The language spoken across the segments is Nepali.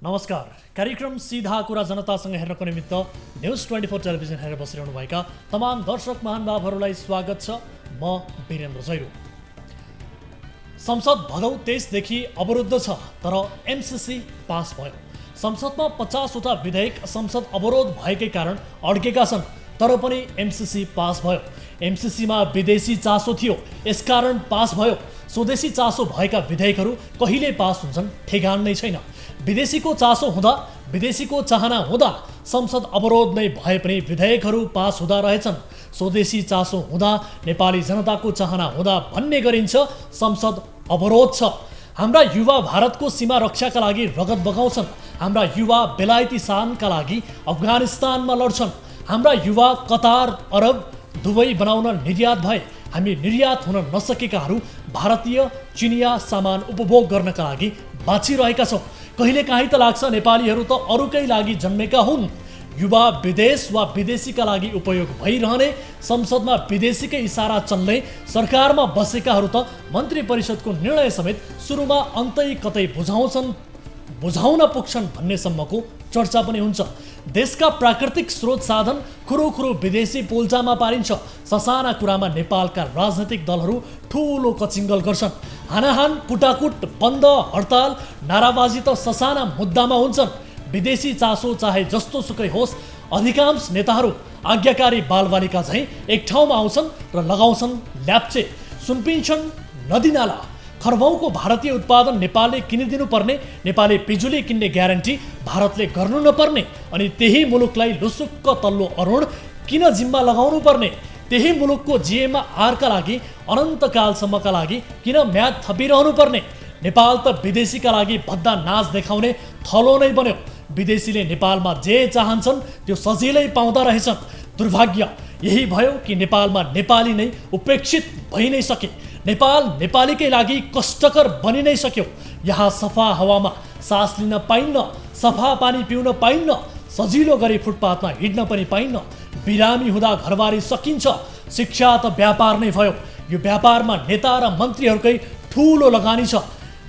नमस्कार। कार्यक्रम सीधा कुरा जनतासँग हेर्नको निमित्त न्यूज 24 टेलिभिजन हेरेर बसिरहनु भएका तमाम दर्शक महानुभावहरूलाई स्वागत छ। म वीरेन्द्र जैरू। संसद भदौ 23 देखि अवरुद्ध छ, तर एमसीसी पास भयो। संसदमा 50 वटा विधेयक संसद अवरोध भएकै कारण अड्केका छन्, तर पनि एमसीसी पास भयो। एमसीसीमा विदेशी चासो थियो, यसकारण पास भयो। स्वदेशी चासो भएका विधेयकहरू कहिले पास हुन्छन् ठेगान नै छैन। विदेशीको चासो हुँदा, विदेशीको चाहना हुँदा संसद अवरोध नै भए पनि विधेयकहरू पास हुँदा रहेछन्। स्वदेशी चासो हुँदा, नेपाली जनताको चाहना हुँदा भन्ने गरिन्छ संसद अवरोध छ। हाम्रा युवा भारतको सीमा रक्षाका लागि रगत बगाउँछन्। हाम्रा युवा बेलायती शानका लागि अफगानिस्तानमा लड्छन्। हाम्रा युवा कतार, अरब, दुबई बनाउन निर्यात भए। हामी निर्यात हुन नसकेकाहरू भारतीय चिनिया सामान उपभोग गर्नका लागि बाँचिरहेका छौँ। कहिलेकाहीँ त लाग्छ नेपालीहरू त अरूकै लागि जन्मेका हुन्। युवा विदेश वा विदेशीका लागि उपयोग भइरहने, संसदमा विदेशीकै इसारा चल्ने, सरकारमा बसेकाहरू त मन्त्री परिषदको निर्णय समेत सुरुमा अन्तै कतै बुझाउन पुग्छन् भन्नेसम्मको चर्चा पनि हुन्छ। देशका प्राकृतिक स्रोत साधन खुरो विदेशी पोल्चामा पारिन्छ। ससाना कुरामा नेपालका राजनैतिक दलहरू ठुलो कचिङ्गल गर्छन्। हानाहान, कुटाकुट, बन्द, हडताल, नाराबाजी त ससाना मुद्दामा हुन्छन्। विदेशी चासो चाहे जस्तो सुकै होस्, अधिकांश नेताहरू आज्ञाकारी बालबालिका झैँ एक ठाउँमा आउँछन् र लगाउँछन् ल्याप्चे। सुनपिन्छन् नदीनाला। खरबौँको भारतीय उत्पादन नेपालले किनिदिनु पर्ने, नेपाली बिजुली किन्ने ग्यारेन्टी भारतले गर्नु नपर्ने, अनि त्यही मुलुकलाई लुसुक्क तल्लो अरुण किन जिम्मा लगाउनु पर्ने, त्यही मुलुकको जीएमआरका लागि अनन्तकालसम्मका लागि किन म्याद थपिरहनु पर्ने। नेपाल त विदेशीका लागि भद्दा नाच देखाउने थलो नै बन्यो। विदेशीले नेपालमा जे चाहन्छन् त्यो सजिलै पाउँदा रहेछन्। दुर्भाग्य यही भयो कि नेपालमा नेपाली नै उपेक्षित भइ नै सके। नेपाल नेपालीकै लागि कष्टकर बनि नै सक्यो। यहाँ सफा हावामा सास लिन पाइन्न, सफा पानी पिउन पाइन्न, सजिलो गरी फुटपाथमा हिँड्न पनि पाइन्न। बिरामी हुँदा घरबारी सकिन्छ। शिक्षा त व्यापार नै भयो। यो व्यापारमा नेता र मन्त्रीहरूकै ठुलो लगानी छ।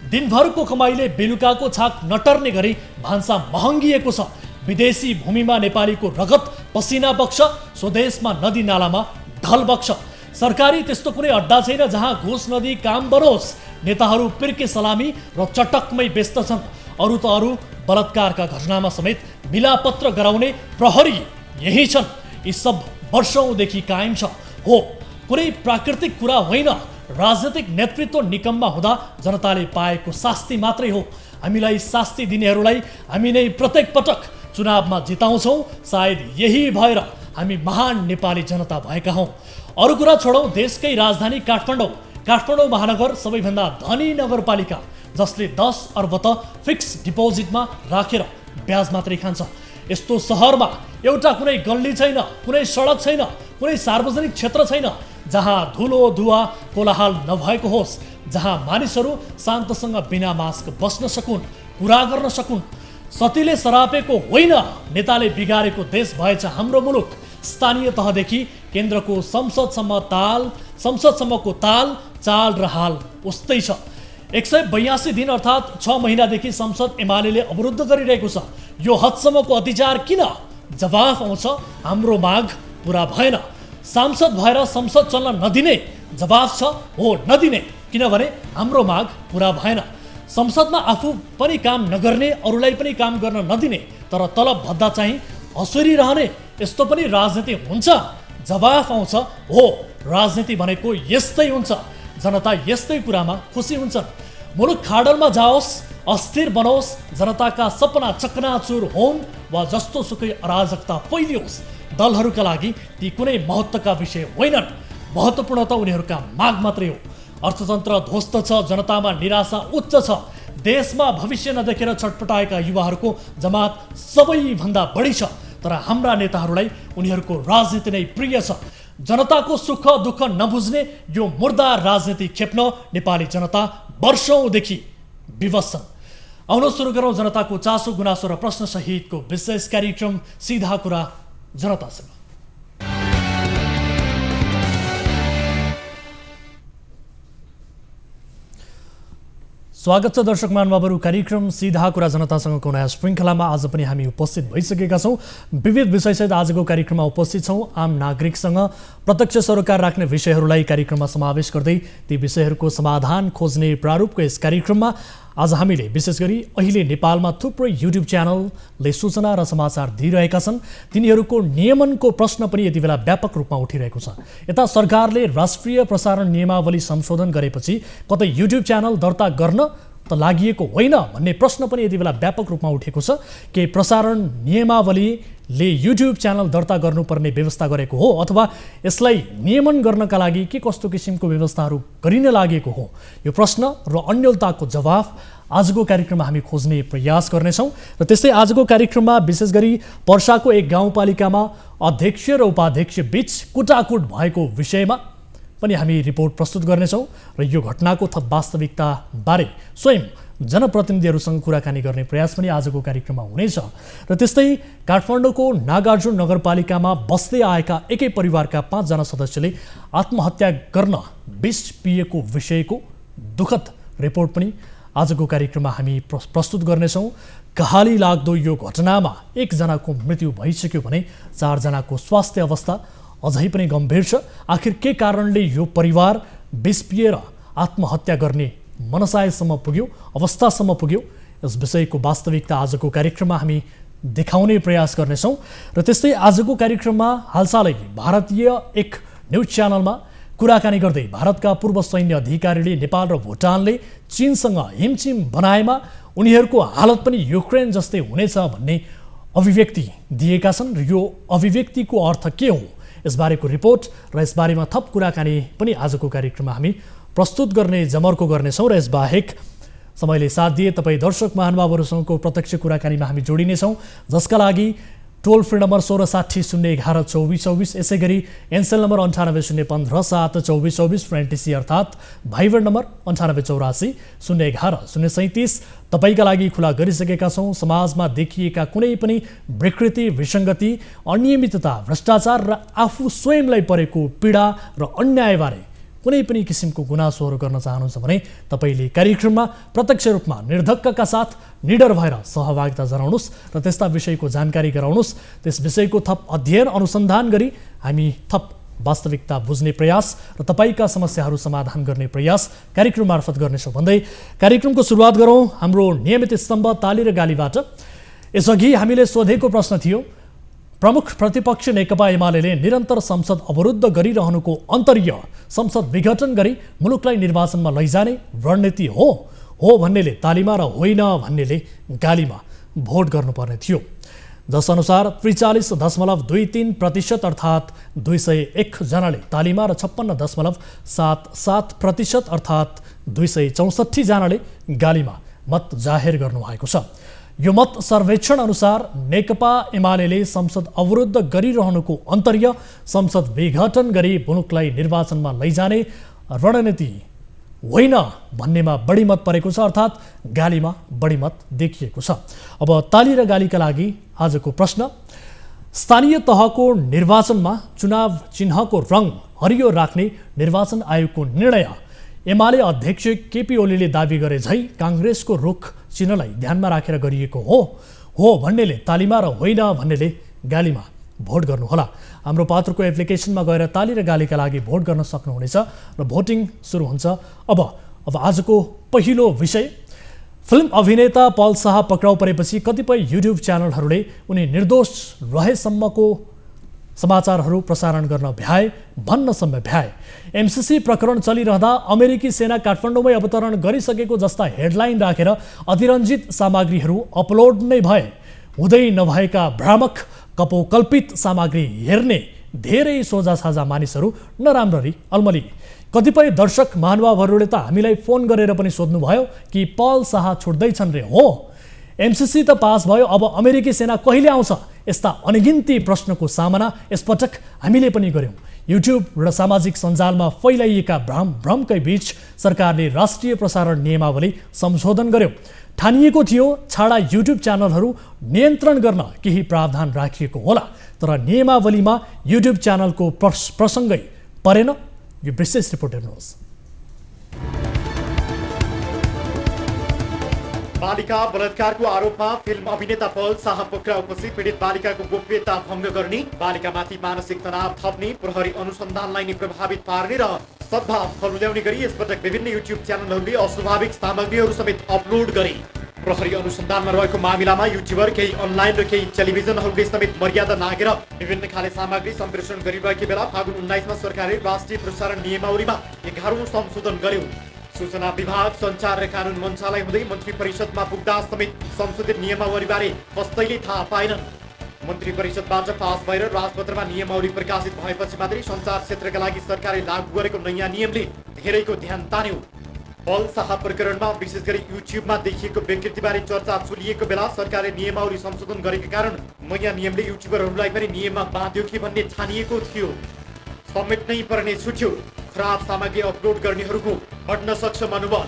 दिनभरको कमाइले बेलुकाको छाक नटर्ने गरी भान्सा महँगिएको छ। विदेशी भूमिमा नेपालीको रगत पसिना बग्छ, स्वदेशमा नदी नालामा ढल बग्छ। सरकारी त्यस्तो कुनै अड्डा छैन जहाँ घुस नदी काम बनोस्। नेताहरू पिर्के सलामी र चटकमै व्यस्त छन्। अरू त अरू, बलात्कारका घटनामा समेत मिलापत्र गराउने प्रहरी यही छन्। यी सब वर्षौँदेखि कायम छ। हो, कुनै प्राकृतिक कुरा होइन। राजनीतिक नेतृत्व निकम्मा हुँदा जनताले पाएको शास्ति मात्रै हो। हामीलाई शास्ति दिनेहरूलाई हामी नै प्रत्येक पटक चुनावमा जिताउँछौँ। सायद यही भएर हामी महान नेपाली जनता भएका हौँ। अरू कुरा छोडौँ, देशकै राजधानी काठमाडौँ महानगर सबैभन्दा धनी नगरपालिका, जसले 10 अर्ब त फिक्स डिपोजिटमा राखेर ब्याज मात्रै खान्छ। यस्तो सहरमा एउटा कुनै गल्ली छैन, कुनै सडक छैन, कुनै सार्वजनिक क्षेत्र छैन जहाँ धुलो धुवा कोलाहल नभएको होस्, जहाँ मानिसहरू शान्तसँग बिना मास्क बस्न सकुन्, कुरा गर्न सकुन्। सतीले सरापेको होइन, नेताले बिगारेको देश भएछ हाम्रो मुलुक। स्थानीय तहदेखि केन्द्रको संसदसम्मको ताल, चाल र हाल उस्तै छ। 182 दिन अर्थात् 6 महिनादेखि संसद एमाले अवरुद्ध गरिरहेको छ। यो हदसम्मको अत्याचार किन? जवाफ आउँछ, हाम्रो माग पुरा भएन। सांसद भएर संसद चल्न नदिने? जवाफ छ, हो नदिने, किनभने हाम्रो माग पुरा भएन। संसदमा आफू पनि काम नगर्ने, अरूलाई पनि काम गर्न नदिने, तर तलब भद्दा चाहिँ असुरी रहने, यस्तो पनि राजनीति हुन्छ? जवाफ आउँछ, हो राजनीति भनेको यस्तै हुन्छ। जनता यस्तै कुरामा खुसी हुन्छन्। मुलुक खाडलमा जाओस्, अस्थिर बनोस्, जनताका सपना चकनाचुर होन् वा जस्तो सुकै अराजकता फैलियोस्, दलहरूका लागि ती कुनै महत्त्वका विषय होइनन्। महत्त्वपूर्ण त उनीहरूका माग मात्रै हो। अर्थतन्त्र ध्वस्त छ, जनतामा निराशा उच्च छ, देशमा भविष्य नदेखेर छटपटाएका युवाहरूको जमात सबैभन्दा बढी छ। तर हाम्रा नेताहरूलाई उनीहरूको राजनीति नै प्रिय छ। जनताको सुख दुःख नबुझ्ने यो मुर्दा राजनीति खेप्न नेपाली जनता वर्षौँदेखि विवश छन्। आउन सुरु गरौँ जनताको चासो गुनासो र प्रश्न सहितको विशेष कार्यक्रम सीधा कुरा जनतासँग। स्वागत छ दर्शक महानुभावहरू। कार्यक्रम सीधा कुरा जनतासँगको नयाँ श्रृङ्खलामा आज पनि हामी उपस्थित भइसकेका छौँ। विविध विषयसहित आजको कार्यक्रममा उपस्थित छौँ। आम नागरिकसँग प्रत्यक्ष सरोकार राख्ने विषयहरूलाई कार्यक्रममा समावेश गर्दै ती विषयहरूको समाधान खोज्ने प्रारूपको यस कार्यक्रममा आज हामीले विशेष गरी अहिले नेपालमा थुप्रै युट्युब च्यानलले सूचना र समाचार दिइरहेका छन्। तिनीहरूको नियमनको प्रश्न पनि यति बेला व्यापक रूपमा उठिरहेको छ। यता सरकारले राष्ट्रिय प्रसारण नियमावली संशोधन गरेपछि कतै युट्युब च्यानल दर्ता गर्न त लागि होइन भन्ने प्रश्न पनि यति बेला व्यापक रूपमा उठेको छ। के प्रसारण नियमावलीले युट्युब च्यानल दर्ता गर्नुपर्ने व्यवस्था गरेको हो अथवा यसलाई नियमन गर्नका लागि के कस्तो किसिमको व्यवस्थाहरू गरिन लागेको हो? यो प्रश्न र अन्यलताको जवाफ आजको कार्यक्रममा हामी खोज्ने प्रयास गर्नेछौँ। र त्यस्तै आजको कार्यक्रममा विशेष गरी पर्साको एक गाउँपालिकामा अध्यक्ष र उपाध्यक्ष बीच कुटाकुट भएको विषयमा पनि हामी रिपोर्ट प्रस्तुत गर्नेछौँ र यो घटनाको थप वास्तविकता बारे स्वयं जनप्रतिनिधिहरूसँग कुराकानी गर्ने प्रयास पनि आजको कार्यक्रममा हुनेछ। र त्यस्तै काठमाडौँको नागार्जुन नगरपालिकामा बस्दै आएका एकै परिवारका 5 जना सदस्यले आत्महत्या गर्न विष पिएको विषयको दुःखद रिपोर्ट पनि आजको कार्यक्रममा हामी प्रस्तुत गर्नेछौँ। कहाली लाग्दो यो घटनामा 1 जनाको मृत्यु भइसक्यो भने 4 जनाको स्वास्थ्य अवस्था अझै पनि गम्भीर छ। आखिर के कारणले यो परिवार विष पिएर आत्महत्या गर्ने मनसायसम्म पुग्यो, अवस्थासम्म पुग्यो, यस विषयको वास्तविकता आजको कार्यक्रममा हामी देखाउने प्रयास गर्नेछौँ। र त्यस्तै आजको कार्यक्रममा हालसालै भारतीय एक न्युज च्यानलमा कुराकानी गर्दै भारतका पूर्व सैन्य अधिकारीले नेपाल र भुटानले चीनसँग हिमचिम बनाएमा उनीहरूको हालत पनि युक्रेन जस्तै हुनेछ भन्ने अभिव्यक्ति दिएका छन्। र यो अभिव्यक्तिको अर्थ के हो, यसबारेको रिपोर्ट र यसबारेमा थप कुराकानी पनि आजको कार्यक्रममा हामी प्रस्तुत गर्ने जमर्को गर्नेछौँ। र यसबाहेक समयले साथ दिए तपाईँ दर्शक महानुभावहरूसँगको प्रत्यक्ष कुराकानीमा हामी जोडिनेछौँ, जसका लागि टोल फ्री नम्बर 1660112424, यसै गरी एनसेल नम्बर 980515722424 र एनटिसी अर्थात् भाइबर नम्बर 9884011037 तपाईँका लागि खुला गरिसकेका छौँ। समाजमा देखिएका कुनै पनि विकृति, विसङ्गति, अनियमितता, भ्रष्टाचार र आफू स्वयंलाई परेको पीडा र अन्यायबारे कुनै पनि किसिमको गुनासोहरू गर्न चाहनुहुन्छ भने तपाईँले कार्यक्रममा प्रत्यक्ष रूपमा निर्धक्कका साथ निडर भएर सहभागिता जनाउनुहोस् र त्यस्ता विषयको जानकारी गराउनुहोस्। त्यस विषयको थप अध्ययन अनुसन्धान गरी हामी थप वास्तविकता बुझ्ने प्रयास र तपाईँका समस्याहरू समाधान गर्ने प्रयास कार्यक्रम मार्फत गर्नेछौँ भन्दै कार्यक्रमको सुरुवात गरौँ हाम्रो नियमित स्तम्भ ताली र गालीबाट। यसअघि हामीले सोधेको प्रश्न थियो, प्रमुख प्रतिपक्ष नेकपा एमाले निरन्तर संसद अवरुद्ध गरिरहनुको अन्तर्य संसद विघटन गरी मुलुकलाई निर्वाचनमा लैजाने रणनीति हो भन्नेले तालीमा र होइन भन्नेले गालीमा भोट गर्नुपर्ने थियो। जसअनुसार 43.23% अर्थात् 201 जनाले तालीमा र 56.77% अर्थात् 264 जनाले गालीमा मत जाहेर गर्नुभएको छ। यो मत सर्वेक्षण अनुसार नेकपा एमाले संसद अवरुद्ध गरिरहनुको अन्तर्य संसद विघटन गरी मुलुकलाई निर्वाचनमा लैजाने रणनीति होइन भन्नेमा बढी मत परेको छ, अर्थात् गालीमा बढी मत देखिएको छ। अब ताली र गालीका लागि आजको प्रश्न, स्थानीय तहको निर्वाचनमा चुनाव चिन्हको रङ हरियो राख्ने निर्वाचन आयोगको निर्णय एमाले अध्यक्ष केपी ओलीले दाबी गरे झै काङ्ग्रेसको रुख चिन्हलाई ध्यानमा राखेर गरिएको हो भन्नेले तालीमा र होइन भन्नेले गालीमा भोट गर्नुहोला। हाम्रो पात्रको एप्लिकेसनमा गएर ताली र गालीका लागि भोट गर्न सक्नुहुनेछ र भोटिङ सुरु हुन्छ। अब आजको पहिलो विषय, फिल्म अभिनेता पल शाह पक्राउ परेपछि कतिपय युट्युब च्यानलहरूले उनी निर्दोष रहेसम्मको समाचारहरू प्रसारण गर्न भ्याए, भन्नसम्म भ्याए। एमसीसी प्रकरण चलिरहँदा अमेरिकी सेना काठमाडौँमै अवतरण गरिसकेको जस्ता हेडलाइन राखेर अतिरञ्जित सामग्रीहरू अपलोड नै भए। हुँदै नभएका भ्रामक कपोकल्पित सामग्री हेर्ने धेरै सोझासाझा मानिसहरू नराम्ररी अल्मली। कतिपय दर्शक महानुभावहरूले त हामीलाई फोन गरेर पनि सोध्नुभयो कि पल शाह छुट्दैछन् रे। हो, एमसीसी त पास भयो, अब अमेरिकी सेना कहिले आउँछ? यस्ता अनगिन्ती प्रश्नको सामना यसपटक हामीले पनि गर्यौँ। युट्युब र सामाजिक सञ्जालमा फैलाइएका भ्रमकै बीच सरकारले राष्ट्रिय प्रसारण नियमावली संशोधन गर्यो। ठानिएको थियो छाडा युट्युब च्यानलहरू नियन्त्रण गर्न केही प्रावधान राखिएको होला, तर नियमावलीमा युट्युब च्यानलको प्रसङ्गै परेन। यो विशेष रिपोर्ट हेर्नुहोस्। बालिका बलात्कारको आरोपमा फिल्म अभिनेता पल शाह पक्राउपछि पीडित बालिकाको गोप्यता भङ्ग गर्ने, बालिकामाथि मानसिक तनाव थप्ने, प्रहरी अनुसन्धानलाई नै प्रभावित पार्ने र सद्भाव फलुल्याउने गरी यसपटक विभिन्न युट्युब च्यानलहरूले अस्वाभाविक सामग्रीहरू समेत अपलोड गरे। प्रहरी अनुसन्धानमा रहेको मामिलामा युट्युबर, केही अनलाइन र केही टेलिभिजनहरूले समेत मर्यादा नागेर विभिन्न खाले सामग्री सम्प्रेषण गरिरहेको बेला फागुन 19मा सरकारले राष्ट्रिय प्रसारण नियमावलीमा 11औं संशोधन गर्यो। सूचना विभाग, सञ्चार र कानुन मन्त्रालय हुँदै मन्त्री परिषदमा पुग्दा समेत संशोधित नियमावलीबारे कसैले थाहा पाएनन्। मन्त्री परिषदबाट पास भएर राजपत्रमा नियमावली प्रकाशित भएपछि मात्रै सञ्चार क्षेत्रका लागि सरकारले लागू गरेको नयाँ नियमले धेरैको ध्यान तान्यो। पल शाह प्रकरणमा विशेष गरी युट्युबमा देखिएको विकृतिबारे चर्चा चुलिएको बेला सरकारले नियमावली संशोधन गरेको कारण नयाँ नियमले युट्युबरहरूलाई पनि नियममा बाँध्यो कि भन्ने ठानिएको थियो। समेट्नै पर्ने छुट्यो। खराब सामग्री अपलोड गर्नेहरूको हट्न सक्छ मनोबल।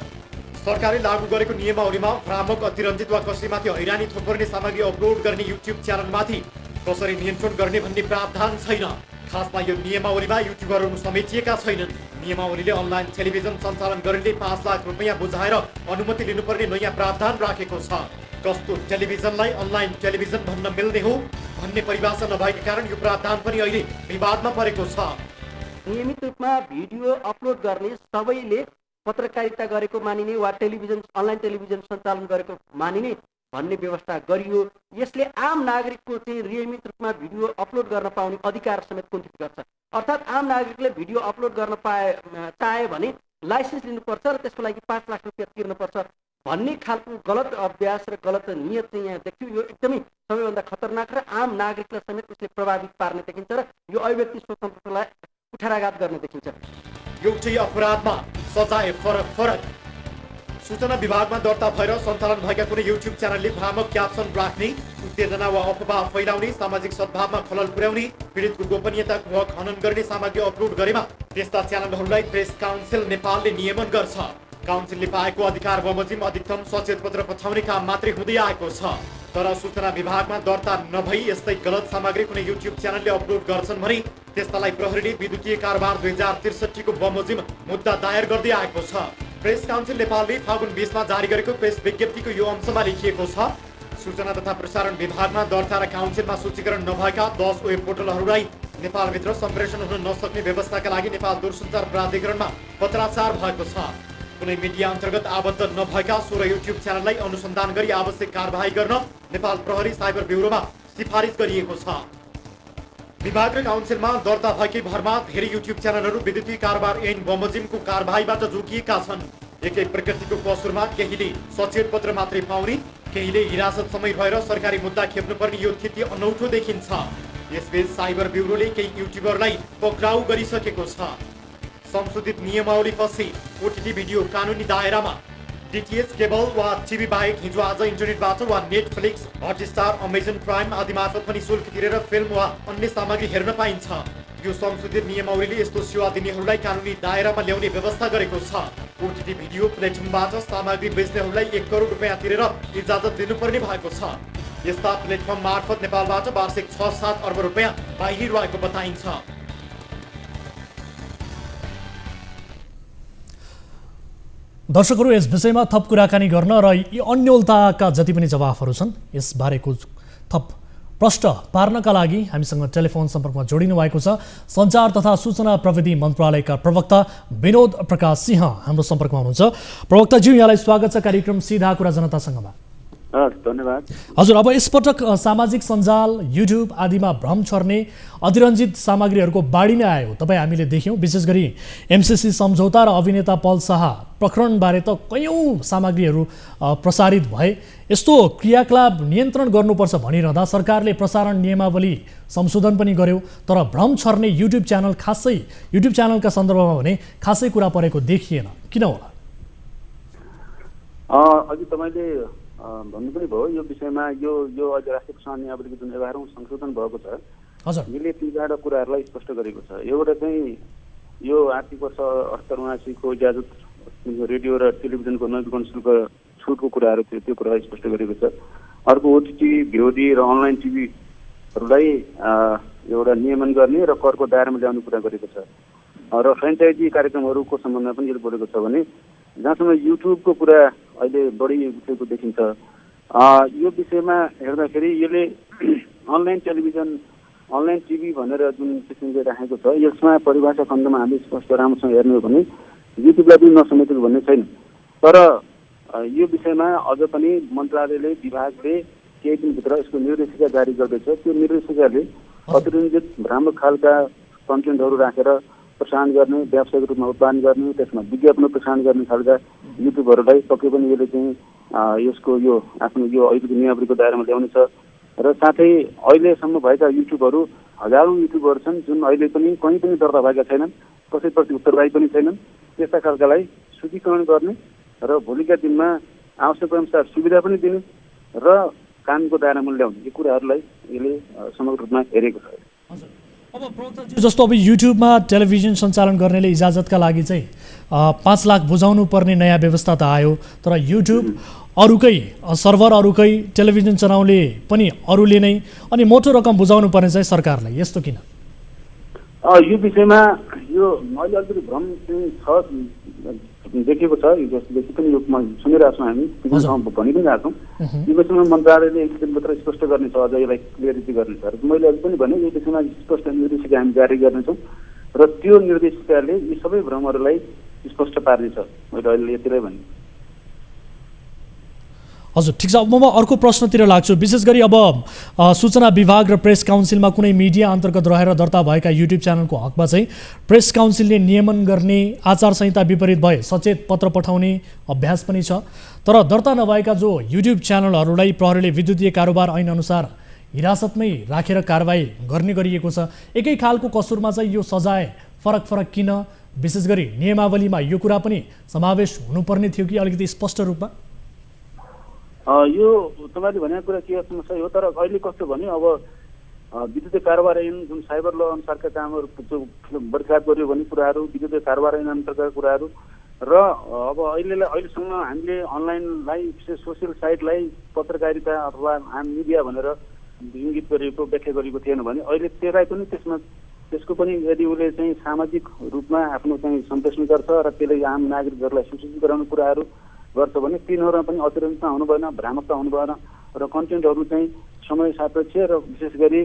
सरकारले लागू गरेको नियमावलीमा भ्रामक, अतिरञ्जित वा कसैमाथि हैरानी थोपर्ने सामग्री अपलोड गर्ने युट्युब च्यानलमाथि कसरी नियन्त्रण गर्ने भन्ने प्रावधान छैन। खासमा यो नियमावलीमा युट्युबरहरू समेटिएका छैनन्। नियमावलीले अनलाइन टेलिभिजन सञ्चालन गर्नेले 5 लाख रुपियाँ बुझाएर अनुमति लिनुपर्ने नयाँ प्रावधान राखेको छ। कस्तो टेलिभिजनलाई अनलाइन टेलिभिजन भन्न मिल्ने हो भन्ने परिभाषा नभएका कारण यो प्रावधान पनि अहिले विवादमा परेको छ। नियमित रूपमा भिडियो अपलोड गर्ने सबैले पत्रकारिता गरेको मानिने वा अनलाइन टेलिभिजन सञ्चालन गरेको मानिने भन्ने व्यवस्था गरियो। यसले आम नागरिकको चाहिँ नियमित रूपमा भिडियो अपलोड गर्न पाउने अधिकार समेत कुण्ठित गर्छ। अर्थात् आम नागरिकले भिडियो अपलोड गर्न चाहे भने लाइसेन्स लिनुपर्छ र त्यसको लागि 5 लाख रुपियाँ तिर्नुपर्छ भन्ने खालको गलत अभ्यास र गलत नियत चाहिँ यहाँ देखियो। यो एकदमै सबैभन्दा खतरनाक र आम नागरिकलाई समेत उसले प्रभावित पार्ने देखिन्छ र यो अभिव्यक्ति स्वतन्त्रतालाई कुठाराघात गर्ने देखिन्छ। एउटै अपराधमा सजाय फरक। सूचना विभागमा दर्ता भएर सञ्चालन भएका कुनै युट्युब च्यानलले भ्रामक क्याप्सन राख्ने, उत्तेजना वा अफवाह फैलाउने, सामाजिक सद्भावमा खलल पुर्याउने, पीडितको गोपनीयताको हक हनन गर्ने सामग्री अपलोड गरेमा त्यस्ता च्यानलहरूलाई प्रेस काउन्सिल नेपालले नियमन गर्छ। काउन्सिलले पाएको अधिकार बमोजिम अधिकतम सचेत पत्र पठाउने काम मात्रै हुँदै आएको छ। तर सूचना विभागमा दर्ता नभई यस्तै गलत सामग्री कुनै युट्युब च्यानलले अपलोड गर्छन् भने त्यसलाई प्रहरीले विद्युतीय कारोबार 2063 को बमोजिम मुद्दा दायर गर्दै आएको छ। प्रेस काउन्सिल नेपालले फागुन 20मा जारी गरेको प्रेस विज्ञप्तिको यो अंशमा लेखिएको छ, सूचना तथा प्रसारण विभागमा दर्ता र काउन्सिलमा सूचीकरण नभएका 10 वेब पोर्टलहरूलाई नेपालभित्र सम्प्रेषण हुन नसक्ने व्यवस्थाका लागि नेपाल दूरसञ्चार प्राधिकरणमा पत्राचार भएको छ। कुनै मिडिया अन्तर्गत आबद्ध नभएका 16 युट्युब च्यानललाई अनुसन्धान गरी आवश्यक कारबाही गर्न नेपाल प्रहरी साइबर ब्युरोमा सिफारिस गरिएको छ। विभाग र काउन्सिलमा दर्ता भएकै भरमा धेरै युट्युब च्यानलहरू विद्युतीय कारोबार ऐन बमोजिमको कारबाहीबाट जोगिएका छन्। एकै प्रकृतिको कसुरमा केहीले सचेत पत्र मात्रै पाउने, केहीले हिरासत समय रहेर सरकारी मुद्दा खेप्नुपर्ने यो स्थिति अनौठो देखिन्छ। यसबीच साइबर ब्युरोले केही युट्युबरलाई पक्राउ गरिसकेको छ। संशोधित नियमावलीपछि ओटिटी भिडियो कानुनी दायरामा डिटिएच केबल वा टिभी बाहेक हिजो आज इन्टरनेटबाट वा नेटफ्लिक्स, हटस्टार, अमेजन प्राइम आदि मार्फत पनि शुल्क तिरेर फिल्म वा अन्य सामग्री हेर्न पाइन्छ। यो संशोधित नियमावलीले यस्तो सेवा दिनेहरूलाई कानुनी दायरामा ल्याउने व्यवस्था गरेको छ। ओटिटी भिडियो प्लेटफर्मबाट सामग्री बेच्नेहरूलाई 1 करोड रुपियाँ तिरेर इजाजत दिनुपर्ने भएको छ। यस्ता प्लेटफर्म मार्फत नेपालबाट वार्षिक 6-7 अर्ब रुपियाँ बाहिरिरहेको बताइन्छ। दर्शकहरू, यस विषयमा थप कुराकानी गर्न र यी अन्यलताका जति पनि जवाफहरू छन् यसबारेको थप प्रश्न पार्नका लागि हामीसँग टेलिफोन सम्पर्कमा जोडिनु भएको छ सञ्चार तथा सूचना प्रविधि मन्त्रालयका प्रवक्ता विनोद प्रकाश सिंह हाम्रो सम्पर्कमा हुनुहुन्छ। प्रवक्ताज्यू, यहाँलाई स्वागत छ कार्यक्रम सीधा कुरा जनतासँगमा। धन्यवाद। हजुर, अब यसपटक सामाजिक सञ्जाल, युट्युब आदिमा भ्रम छर्ने अतिरञ्जित सामग्रीहरूको बाढी नै आयो। तपाईँ हामीले देख्यौँ, विशेष गरी एमसिसी सम्झौता र अभिनेता पल शाह प्रकरणबारे त कयौँ सामग्रीहरू प्रसारित भए। यस्तो क्रियाकलाप नियन्त्रण गर्नुपर्छ भनिरहँदा सरकारले प्रसारण नियमावली संशोधन पनि गर्यो, तर भ्रम छर्ने युट्युब च्यानलका सन्दर्भमा भने खासै कुरा परेको देखिएन। किन होला? अघि तपाईँले भन्नु पनि भयो यो विषयमा। यो अहिले राष्ट्रिय प्रसारण नियमावलीको जुन 11औं संशोधन भएको छ, यसले 3 कुराहरूलाई स्पष्ट गरेको छ। एउटा चाहिँ यो आर्थिक वर्ष 78-79 को इजाजत रेडियो र टेलिभिजनको नवीकरण शुल्क छुटको कुराहरू थियो, त्यो कुरा स्पष्ट गरेको छ। अर्को ओटिटी, भिओडी र अनलाइन टिभीहरूलाई एउटा नियमन गर्ने र करको दायरामा ल्याउने कुरा गरेको छ। र फ्रेन्चाइजी कार्यक्रमहरूको सम्बन्धमा पनि यो बोलेको छ भने जहाँसम्म युट्युबको कुरा अहिले बढी उठेको देखिन्छ, यो विषयमा हेर्दाखेरि यसले अनलाइन टेलिभिजन, अनलाइन टिभी भनेर जुन किसिमले राखेको छ, यसमा परिभाषा खण्डमा हामीले स्पष्ट राम्रोसँग हेर्ने हो भने युट्युबलाई पनि नसमेटेको भन्ने छैन। तर यो विषयमा अझ पनि मन्त्रालयले, विभागले केही दिनभित्र यसको निर्देशिका जारी गर्दैछ। त्यो निर्देशिकाले अतिरञ्जित भ्रामक खालका कन्टेन्टहरू राखेर प्रसारण गर्ने, व्यावसायिक रूपमा उत्पादन गर्ने, त्यसमा विज्ञापन प्रसारण गर्ने खालका युट्युबहरूलाई पक्कै पनि यसले चाहिँ यसको यो आफ्नो यो अहिलेको नियमावलीको दायरामा ल्याउनेछ। र साथै अहिलेसम्म भएका युट्युबहरू हजारौँ युट्युबहरू छन् जुन अहिले पनि कहीँ पनि दर्ता भएका छैनन्, कसैप्रति उत्तरदायी पनि छैनन्। त्यस्ता खालकालाई शुद्धिकरण गर्ने र भोलिका दिनमा आवश्यक अनुसार सुविधा पनि दिने र कानुनको दायरामा ल्याउने, यो कुराहरूलाई यसले समग्र रूपमा हेरेको छ। अब प्रवक्ताज्यू, जस्तो अब युट्युबमा टेलिभिजन सञ्चालन गर्नेले इजाजतका लागि चाहिँ 5 लाख बुझाउनु पर्ने नयाँ व्यवस्था त आयो, तर युट्युब अरूकै सर्भर, अरूकै टेलिभिजन चलाउने पनि अरूले नै, अनि मोटो रकम बुझाउनु पर्ने चाहिँ सरकारलाई, यस्तो किन? यो विषयमा यो अहिले अलिकति भ्रम चाहिँ छ देखेको छ। जसदेखि पनि यो सुनिरहेको छौँ, हामी भनि पनि रहेको छौँ। यो विषयमा मन्त्रालयले एक दिनभित्र स्पष्ट गर्नेछ, अझ यसलाई क्लियरिटी गर्नेछ। र मैले अघि पनि भने यो विषयमा स्पष्ट निर्देशिका हामी जारी गर्नेछौँ र त्यो निर्देशिकाले यी सबै भ्रमहरूलाई स्पष्ट पार्नेछ। मैले अहिले यतिलाई भने। हजुर, ठिक छ। अब म अर्को प्रश्नतिर लाग्छु। विशेष गरी अब सूचना विभाग र प्रेस काउन्सिलमा कुनै मिडिया अन्तर्गत रहेर दर्ता भएका युट्युब च्यानलको हकमा चाहिँ प्रेस काउन्सिलले नियमन गर्ने, आचार संहिता विपरीत भए सचेत पत्र पठाउने अभ्यास पनि छ। तर दर्ता नभएका जो युट्युब च्यानलहरूलाई प्रहरीले विद्युतीय कारोबार ऐनअनुसार हिरासतमै राखेर कारबाही गर्ने गरिएको छ। एकै खालको कसुरमा चाहिँ यो सजाय फरक फरक किन? विशेष गरी नियमावलीमा यो कुरा पनि समावेश हुनुपर्ने थियो कि अलिकति स्पष्ट रूपमा? यो तपाईँले भनेको कुरा के समस्या हो, तर अहिले कस्तो भने अब विद्युतीय कारोबार ऐन जुन साइबर ल अनुसारका कामहरू बर्खात गर्यो भन्ने कुराहरू, विद्युतीय कारोबार ऐन अन्तर्गतका कुराहरू र अब अहिलेसम्म हामीले अनलाइनलाई, विशेष सोसियल साइटलाई पत्रकारिता अथवा आम मिडिया भनेर इङ्गित गरेको, व्याख्या गरेको थिएन भने अहिले त्यसलाई पनि त्यसको पनि यदि उसले चाहिँ सामाजिक रूपमा आफ्नो चाहिँ सम्प्रेषण गर्छ र त्यसले आम नागरिकहरूलाई सूचित गराउने कुराहरू गर्छ भने तिनीहरूमा पनि अतिरञ्जितता हुनु भएन, भ्रामकता हुनु भएन र कन्टेन्टहरू चाहिँ समय सापेक्ष र विशेष गरी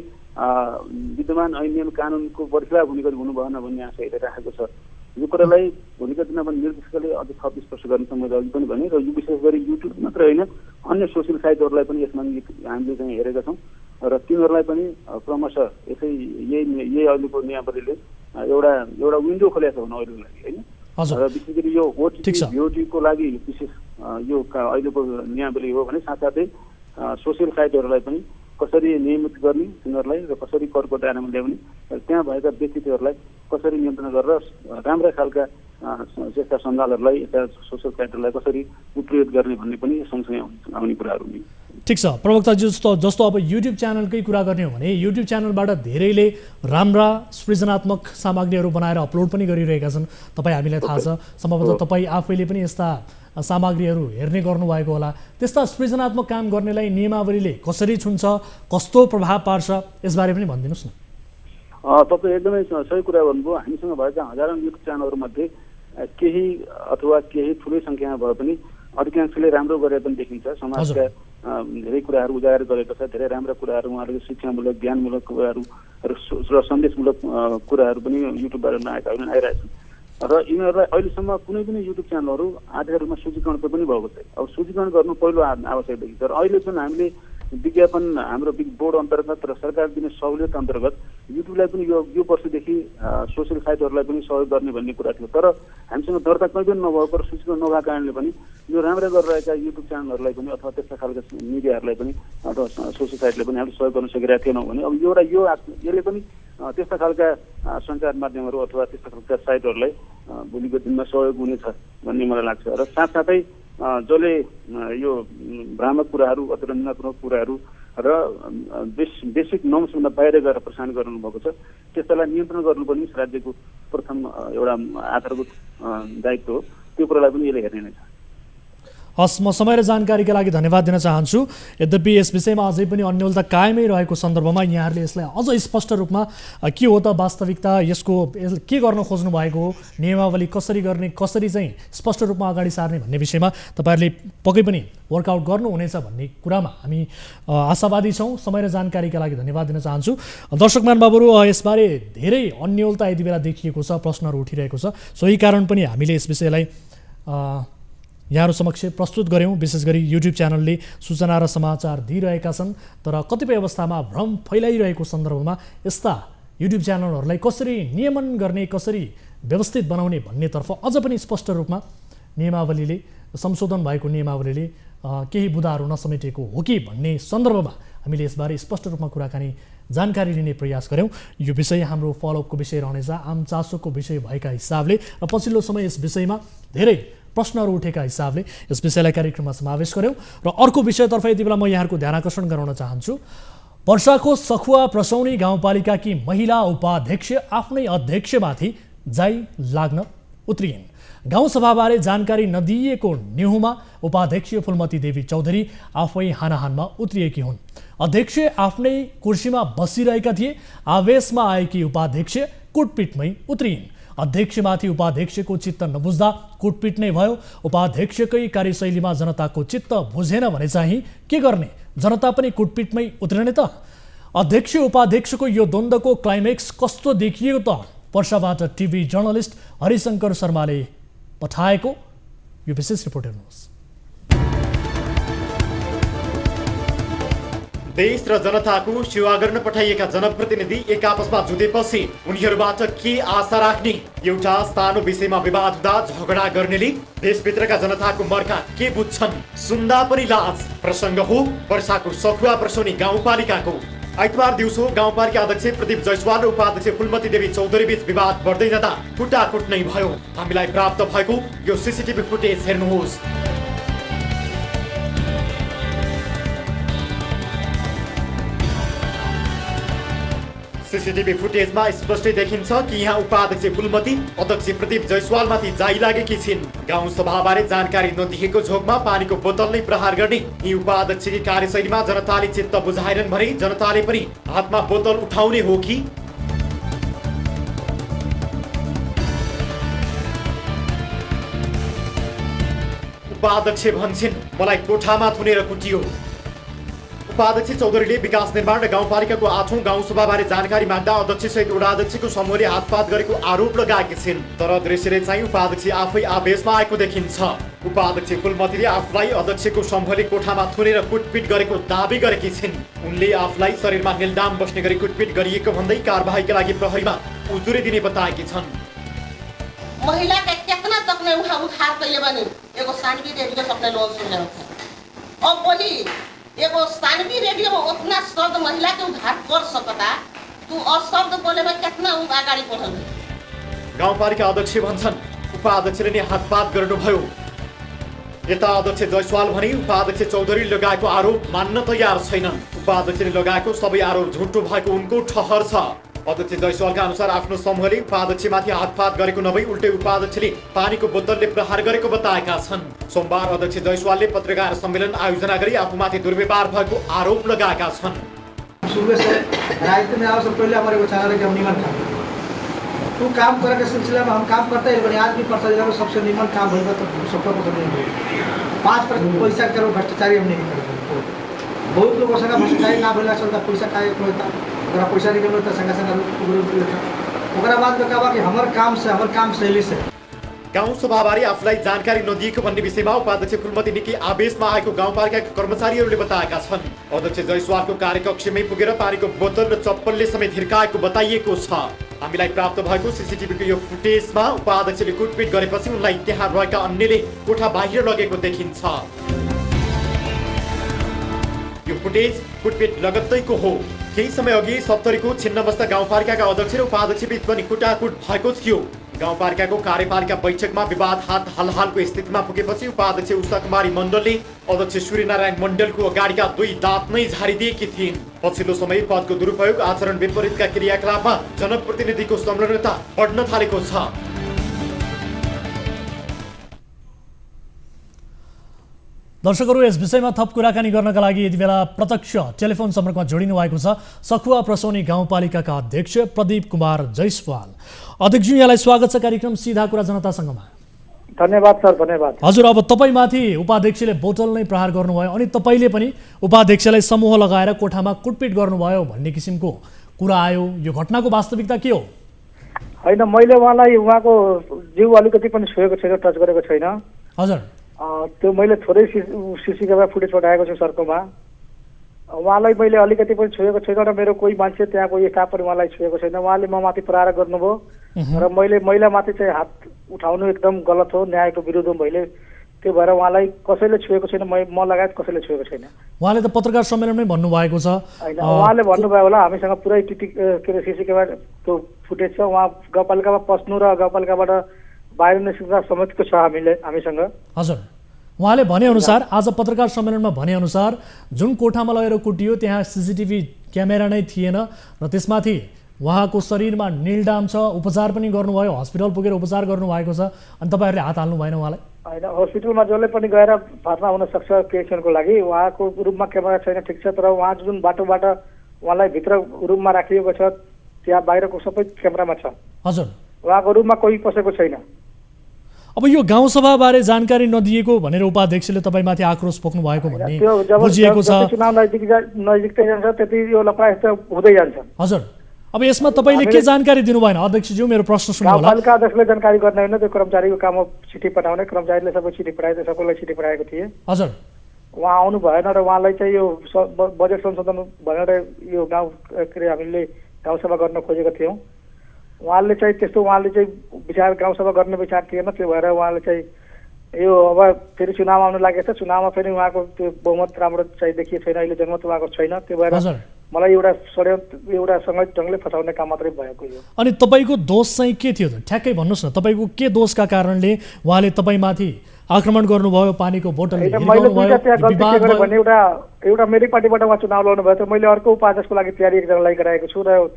विद्यमान ऐन नियम कानुनको बर्खिलाफ हुने गरी हुनु भएन भन्ने आशा हेरेर राखेको छ। यो कुरालाई भोलिका दिनमा पनि निर्देशकले अझ थप स्पष्ट गर्ने मैले अघि पनि भने। र यो विशेष गरी युट्युब मात्र होइन, अन्य सोसियल साइटहरूलाई पनि यसमा हामीले चाहिँ हेरेका छौँ र तिनीहरूलाई पनि क्रमशः यही अहिलेको नियमावलीले एउटा विन्डो खोलेको छ भनौँ अहिलेको लागि, होइन? र विशेष गरी यो ओटिटीको लागि विशेष यो अहिलेको नियमावली हो भने साथसाथै सोसियल साइटहरूलाई पनि कसरी नियमित गर्ने, तिनीहरूलाई र कसरी करको दायरामा ल्याउने र त्यहाँ भएका व्यक्तित्वहरूलाई कसरी नियन्त्रण गरेर राम्रा खालका यस्ता सञ्जालहरूलाई, यस्ता सोसियल साइटहरूलाई कसरी उत्प्रेरित गर्ने भन्ने पनि सँगसँगै आउने कुराहरू हुने। ठिक छ प्रवक्ताजी, जस्तो अब युट्युब च्यानलकै कुरा गर्ने हो भने युट्युब च्यानलबाट धेरैले राम्रा सृजनात्मक सामग्रीहरू बनाएर अपलोड पनि गरिरहेका छन्। तपाईँ हामीलाई थाहा छ, सम्भवतः तपाईँ आफैले पनि यस्ता सामग्रीहरू हेर्ने गर्नुभएको होला। त्यस्ता सृजनात्मक काम गर्नेलाई नियमावलीले कसरी छुन्छ, कस्तो प्रभाव पार्छ, यसबारे पनि भनिदिनुहोस् न। तपाईँ एकदमै सही कुरा भन्नुभयो। हामीसँग भएका हजारौँ युट्युब च्यानलहरूमध्ये केही अथवा केही ठुलै सङ्ख्यामा भए पनि अधिकांशले राम्रो गरेर पनि देखिन्छ। समाजका धेरै कुराहरू उजागर गरेको छ, धेरै राम्रा कुराहरू, उहाँहरूको शिक्षामूलक, ज्ञानमूलक कुराहरू र सन्देशमूलक कुराहरू पनि युट्युबबाट आइरहेका छन्। र यिनीहरूलाई अहिलेसम्म कुनै पनि युट्युब च्यानलहरू आधार रूपमा सूचीकरण पनि भएको छैन। अब सूचीकरण गर्नु पहिलो आवश्यक देखिन्छ। र अहिले जुन हामीले विज्ञापन हाम्रो बिग बोर्ड अन्तर्गत र सरकार दिने सहुलियत अन्तर्गत युट्युबलाई पनि यो वर्षदेखि सोसियल साइटहरूलाई पनि सहयोग गर्ने भन्ने कुरा थियो। तर हामीसँग दर्ता कहीँ पनि नभएको र सूचीकरण नभएको कारणले पनि यो राम्रा गरिरहेका युट्युब च्यानलहरूलाई पनि अथवा त्यस्ता खालका मिडियाहरूलाई पनि अथवा सोसियल साइटले पनि हामीले सहयोग गर्न सकिरहेको थिएनौँ भने अब यसले पनि त्यस्ता खालका सञ्चार माध्यमहरू अथवा त्यस्ता खालका साइटहरूलाई भोलिको दिनमा सहयोग हुनेछ भन्ने मलाई लाग्छ। र साथसाथै जसले यो भ्रामक कुराहरू, अतिरञ्जनात्मक कुराहरू र बेसिक नर्म्सभन्दा बाहिर गएर प्रसारण गर्नुभएको छ, त्यसलाई नियन्त्रण गर्नु पनि राज्यको प्रथम एउटा आधारभूत दायित्व हो। त्यो कुरालाई पनि यसले हेर्ने नै छ। हस्, म समय र जानकारीका लागि धन्यवाद दिन चाहन्छु। यद्यपि यस विषयमा अझै पनि अन्योलता कायमै रहेको सन्दर्भमा यहाँहरूले यसलाई अझ स्पष्ट रूपमा के हो त वास्तविकता, यसको के गर्न खोज्नु भएको हो, नियमावली कसरी गर्ने, कसरी चाहिँ स्पष्ट रूपमा अगाडि सार्ने भन्ने विषयमा तपाईँहरूले पक्कै पनि वर्कआउट गर्नुहुनेछ भन्ने कुरामा हामी आशावादी छौँ। समय र जानकारीका लागि धन्यवाद दिन चाहन्छु। दर्शक महानुभावहरू, यसबारे धेरै अन्योलता यति बेला देखिएको छ, प्रश्नहरू उठिरहेको छ। सोही कारण पनि हामीले यस विषयलाई यहाँहरू समक्ष प्रस्तुत गऱ्यौँ। विशेष गरी युट्युब च्यानलले सूचना र समाचार दिइरहेका छन्, तर कतिपय अवस्थामा भ्रम फैलाइरहेको सन्दर्भमा यस्ता युट्युब च्यानलहरूलाई कसरी नियमन गर्ने, कसरी व्यवस्थित बनाउने भन्नेतर्फ अझ पनि स्पष्ट रूपमा नियमावलीले, संशोधन भएको नियमावलीले केही बुदाहरू नसमेटेको हो कि भन्ने सन्दर्भमा हामीले यसबारे स्पष्ट रूपमा कुराकानी, जानकारी लिने प्रयास गऱ्यौँ। यो विषय हाम्रो फलोअपको विषय रहनेछ, आम चासोको विषय भएका हिसाबले र पछिल्लो समय यस विषयमा धेरै प्रश्नहरू उठेका हिसाबले यस विषयलाई कार्यक्रममा समावेश गऱ्यौँ। र अर्को विषयतर्फ यति बेला म यहाँहरूको ध्यान आकर्षण गराउन चाहन्छु। पर्साको सखुवा प्रसौनी गाउँपालिकाकी महिला उपाध्यक्ष आफ्नै अध्यक्षमाथि जाई लाग्न उत्रिइन्। गाउँसभाबारे जानकारी नदिइएको न्युहुमा उपाध्यक्ष फुलमती देवी चौधरी आफै हानाहानमा उत्रिएकी हुन्। अध्यक्ष आफ्नै कुर्सीमा बसिरहेका थिए। आवेशमा आएकी उपाध्यक्ष कुटपिटमै उत्रिइन्। अध्यक्षमाथि उपाध्यक्षको चित्त नबुझ्दा कुटपिट नै भयो। उपाध्यक्षकै कार्यशैलीमा जनताको चित्त बुझेन भने चाहिँ के गर्ने? जनता पनि कुटपिटमै उत्रिने त? अध्यक्ष उपाध्यक्षको यो द्वन्द्वको क्लाइमेक्स कस्तो देखिएको त? पर्साबाट टिभी जर्नलिस्ट हरिशङ्कर शर्माले पठाएको यो विशेष रिपोर्ट हेर्नुहोस्। देश र जनताको सेवा गर्न पठाइएका जनप्रतिनिधि एक आपसमा जुधेपछि उनीहरूबाट के आशा राख्ने? एउटा सानो विषयमा विवाद हुँदा झगडा गर्नेले देशभित्रका जनताको मर्का के बुझ्छन्? सुन्दा पनि लाज। प्रसङ्ग हो पर्साको सखुवा प्रसौनी गाउँपालिकाको। आइतबार दिउँसो गाउँपालिका अध्यक्ष प्रदीप जयसवाल र उपाध्यक्ष फुलमती देवी चौधरी बीच विवाद बढ्दै जाँदा कुटाकुट नै भयो। हामीलाई प्राप्त भएको यो सीसीटीभी फुटेज हेर्नुहोस्। सीसीटीभी फुटेजमा स्पष्टै देखिन्छ कि यहाँ उपाध्यक्ष फुलमती अध्यक्ष प्रदीप जयसवालमाथि जाई लागेकी छिन्। गाउँ सभाबारे जानकारी नदिएको झोकमा पानीको बोतल नै प्रहार गर्ने यी उपाध्यक्षकी कार्यशैलीमा जनताले चित्त बुझाएनन् भने जनताले पनि हातमा बोतल उठाउने हो कि? उपाध्यक्ष भन्छन् मलाई कोठामा थुनेर कुटियो। उपाध्यक्ष चौधरीले विकास निर्माण र गाउँपालिकाको 8औं गाउँसभाबारे जानकारी माग्दा अध्यक्षसहित वडा अध्यक्षको समूहले हातपात गरेको आरोप लगाएकी छिन्। तर दृश्यले चाहिँ उपाध्यक्ष आफै आवेशमा आएको देखिन्छ। उपाध्यक्ष फुलमतीले आफूलाई अध्यक्षको समूहले कोठामा थुनेर कुटपिट गरेको दाबी गरेकी छिन्। उनले आफूलाई शरीरमा निलडाम बस्ने गरी कुटपिट गरिएको भन्दै कारबाहीका लागि प्रहरीमा उजुरी दिने बताएकी छन्। महिला का कितना तक ने उखाड़ कैले बनी एगो सानवी रेडियो सबने लोन सुन रहे थे। अब बोली एगो सानवी रेडियो में उतना शब्द महिला के उद्धार कर सकता, तू अशब्द बोले में कितना अगाडि बढ़ल। गाउँपालिका अध्यक्ष भन्छन् उपाध्यक्षले नै हातपात गर्नुभयो। यता अध्यक्ष जयसवाल भने उपाध्यक्ष चौधरी लगाएको आरोप मान्न तयार छैनन्। उपाध्यक्षले लगाएको सबै आरोप झुटो भएको उनको ठहर छ। अध्यक्ष जयसवालका अनुसार आफ्नो समूहले उपाध्यक्षमाथि हातपात गरेको नभई उल्टै उपाध्यक्षले पानीको बोतलले प्रहार गरेको बताएका छन्। सोमबार अध्यक्ष जयसवालले पत्रकार सम्मेलन आयोजना गरी आफूमाथि दुर्व्यवहार भएको आरोप लगाएका छन्। सुबह से राजनीति में आओ, सब पहले हमारे वो चाह रहे कि हम निमन काम तू काम करे के सिलसिला में हम काम करते हैं। बड़े आज भी पर्सा जिला में सबसे निमन काम होगा तो सबका पसंद नहीं होगा। 5% पैसा करो भ्रष्टाचारी हम नहीं करते। बहुत लोग संग भ्रष्टाचारी ना बोला चलता, पैसा का होता ओकरा पैसा निकल होता संग संग ओकरा बाद में कहा कि हमार काम शैली से गाउँ सभाबारे आफूलाई जानकारी नदिएको भन्ने विषयमा उपाध्यक्ष फुलमती निकै आवेशमा आएको गाउँपालिकाका कर्मचारीहरूले बताएका छन्। अध्यक्ष जयसवालको कार्यकक्षमै पुगेर पानीको बोतल र चप्पलले समेत हिर्काएको बताइएको छ। हामीलाई प्राप्त भएको सीसीटीभीको यो फुटेजमा उपाध्यक्षले कुटपिट गरेपछि उनलाई त्यहाँ रहेका अन्यले कोठा बाहिर लगेको देखिन्छ। यो फुटेज कुटपिट लगत्तैको हो। केही समय अघि सप्तरीको छिन्नमस्ता गाउँपालिकाका अध्यक्ष र उपाध्यक्ष बीच पनि कुटाकुट भएको थियो। गाउँपालिकाको कार्यपालिका बैठकमा विवाद हात हालहालको स्थितिमा पुगेपछि उपाध्यक्ष उषा कुमारी मण्डलले अध्यक्ष सूर्यनारायण मण्डलको अगाडिका 2 दाँत नै झारिदिएकी थिइन्। पछिल्लो समय पदको दुरुपयोग, आचरण विपरीतका क्रियाकलापमा जनप्रतिनिधिको संलग्नता बढ्न थालेको छ। दर्शकहरू यस विषयमा थप कुराकानी गर्नका लागि यति बेला प्रत्यक्ष टेलिफोन सम्पर्कमा जोडिनु भएको छ सखुवा प्रसौनी गाउँपालिकाका अध्यक्ष प्रदीप कुमार जैसवाल। अध्यक्षज्यू, यहाँलाई स्वागत छ कार्यक्रम सीधा कुरा जनतासँगमा। धन्यवाद सर, धन्यवाद। हजुर, अब तपाईँमाथि उपाध्यक्षले बोतल नै प्रहार गर्नुभयो अनि तपाईँले पनि उपाध्यक्षलाई समूह लगाएर कोठामा कुटपिट गर्नुभयो भन्ने किसिमको कुरा आयो। यो घटनाको वास्तविकता के हो? होइन, मैले उहाँलाई उहाँको जिउ अलिकति पनि छुएको छैन, टच गरेको छैन। हजुर, त्यो मैले थोरै सिसी क्यामेरा फुटेज पठाएको छु सरकोमा। उहाँलाई मैले अलिकति पनि छुएको छैन र मेरो कोही मान्छे त्यहाँको स्टाफ पनि उहाँलाई छुएको छैन। उहाँले ममाथि प्रहार गर्नुभयो र मैले महिलामाथि चाहिँ हात उठाउनु एकदम गलत हो, न्यायको विरुद्ध हो। मैले त्यो भएर उहाँलाई कसैले छुएको छैन, म लगायत कसैले छुएको छैन। उहाँले त पत्रकार सम्मेलनमै भन्नुभएको छ। होइन, उहाँले भन्नुभयो होला हामीसँग पुरै के अरे सिसी क्यामेरा त्यो फुटेज छ। उहाँ गाउँपालिकामा पस्नु र गाउँपालिकाबाट बाहिर निस्किँदा समेतको छ हामीसँग। हजुर, उहाँले भनेअनुसार आज पत्रकार सम्मेलनमा भनेअनुसार जुन कोठामा लगेर कुटियो त्यहाँ सीसीटीभी क्यामेरा नै थिएन र त्यसमाथि उहाँको शरीरमा नीलडाम छ, उपचार पनि गर्नुभयो, हस्पिटल पुगेर उपचार गर्नुभएको छ अनि तपाईँहरूले हात हाल्नु भएन उहाँलाई? होइन, हस्पिटलमा जसले पनि गएर भर्ना हुनसक्छ पेसेन्टको लागि। उहाँको रुममा क्यामेरा छैन, ठिक छ, तर उहाँ जुन बाटोबाट उहाँलाई भित्र रुममा राखिएको छ त्यहाँ बाहिरको सबै क्यामेरामा छ। हजुर, उहाँको रुममा कोही पसेको छैन। अब यो गाउँसभाबारे जानकारी नदिएको भनेर उपाध्यक्षले तपाईँमाथि आक्रोश पोख्नु भएको भन्ने बुझिएको छ। चुनाव नजिकै जान्छ त्यति यो लफडा यस्तो हुँदै जान्छ। हजुर, अब यसमा तपाईँले के जानकारी दिनु भएन? अध्यक्षज्यू, मेरो प्रश्न सुन्नु होला। गाउँपालिका अध्यक्षले जानकारी गर्ने होइन, त्यो कर्मचारीको काम हो चिठी पठाउने। कर्मचारीले सबै चिठी पठाएको, सबैलाई चिठी पठाएको थिए। हजुर, उहाँ आउनु भएन र उहाँलाई चाहिँ यो बजेट संशोधन भनेर यो गाउँ के अरे हामीले गाउँसभा गर्न खोजेको थियौँ। उहाँले चाहिँ त्यस्तो विचार गाउँसभा गर्ने विचार थिएन। त्यो भएर उहाँले चाहिँ यो अब फेरि चुनाव आउनु लागेको छ। चुनावमा फेरि उहाँको त्यो बहुमत राम्रो चाहिँ देखिएको छैन, अहिले जनमत उहाँको छैन। त्यो भएर मलाई एउटा सँगै ढङ्गले फसाउने काम मात्रै भएको यो। अनि तपाईँको दोष चाहिँ के थियो त? ठ्याक्कै भन्नुहोस् न, तपाईँको के दोषका कारणले उहाँले तपाईँमाथि आक्रमण गर्नुभयो? पानीको बोतल एउटा मेरै पार्टीबाट उहाँ चुनाव लड्नु भयो, मैले अर्को उपाध्यक्षको लागि तयारी एकजनालाई गराएको छु र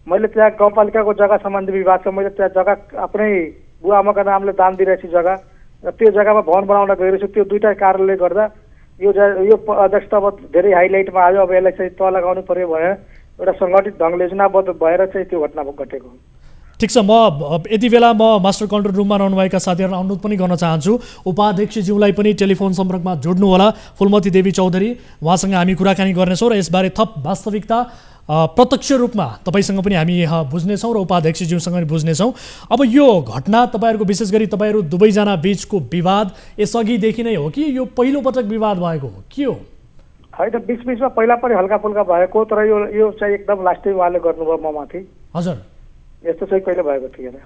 मैले त्यहाँ गाउँपालिकाको जग्गा सम्बन्धी विवाद छ। मैले त्यहाँ जग्गा आफ्नै बुवा आमाको नामले दान दिइरहेको छु जग्गा, र त्यो जग्गामा भवन बनाउन गइरहेको छु। त्यो दुईटा कारणले गर्दा यो अध्यक्ष अब धेरै हाइलाइटमा आयो। अब यसलाई चाहिँ तल लगाउनु पर्यो भने एउटा सङ्गठित ढङ्गले योजनाबद्ध भएर चाहिँ त्यो घटना घटेको। ठिक छ, म यति बेला मास्टर कन्ट्रोल रुममा रहनुभएका साथीहरूलाई अनुरोध पनि गर्न चाहन्छु, उपाध्यक्षज्यूलाई पनि टेलिफोन सम्पर्कमा जोड्नु होला। फुलमती देवी चौधरी, उहाँसँग हामी कुराकानी गर्नेछौँ र यसबारे थप वास्तविकता प्रत्यक्ष रूपमा तपाईँसँग पनि हामी बुझ्नेछौँ र उपाध्यक्षज्यूसँग पनि बुझ्नेछौँ। अब यो घटना तपाईँहरूको विशेष गरी तपाईँहरू दुवैजना बिचको विवाद यसअघिदेखि नै हो कि यो पहिलोपटक विवाद भएको हो, के हो? होइन, बिचबिचमा पहिला पनि हल्का फुल्का भएको, तर यो चाहिँ एकदम लास्टै उहाँले गर्नुभयो ममाथि। हजुर, यस्तो चाहिँ कहिले भएको थिएन।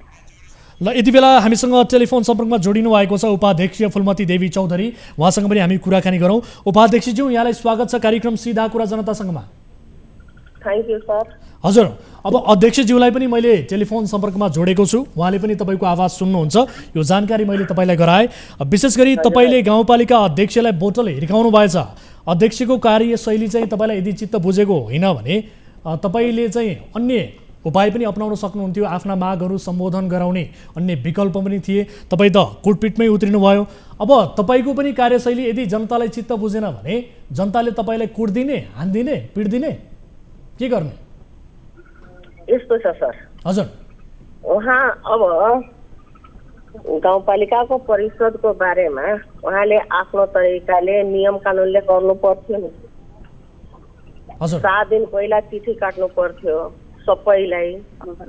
ल, यति बेला हामीसँग टेलिफोन सम्पर्कमा जोडिनु भएको छ उपाध्यक्ष फुलमती देवी चौधरी, उहाँसँग पनि हामी कुराकानी गरौँ। उपाध्यक्षज्यू, यहाँलाई स्वागत छ कार्यक्रम सीधा कुरा जनतासँगमा। Thank you sir. हजुर, अब अध्यक्षज्यूलाई पनि मैले टेलिफोन सम्पर्कमा जोडेको छु, उहाँले पनि तपाईँको आवाज सुन्नुहुन्छ। यो जानकारी मैले तपाईँलाई गराएँ। विशेष गरी तपाईँले गाउँपालिका अध्यक्षलाई बोतल हिर्काउनु भएछ। अध्यक्षको कार्यशैली चाहिँ तपाईँलाई यदि चित्त बुझेको होइन भने तपाईँले चाहिँ अन्य उपाय पनि अपनाउन सक्नुहुन्थ्यो। आफ्ना मागहरू सम्बोधन गराउने अन्य विकल्प पनि थिए। तपाईँ त कुटपिटमै उत्रिनुभयो। अब तपाईँको पनि कार्यशैली यदि जनतालाई चित्त बुझेन भने जनताले तपाईँलाई कुट्दिने, हान्दिने, पिट्दिने, के गर्ने? यस्तो छ सर। हजुर, उहाँ अब गाउँपालिकाको परिषदको बारेमा उहाँले आफ्नो तरिकाले नियम कानुनले गर्नु पर्थ्यो नि। 7 दिन पहिला चिठी काट्नु पर्थ्यो सबैलाई,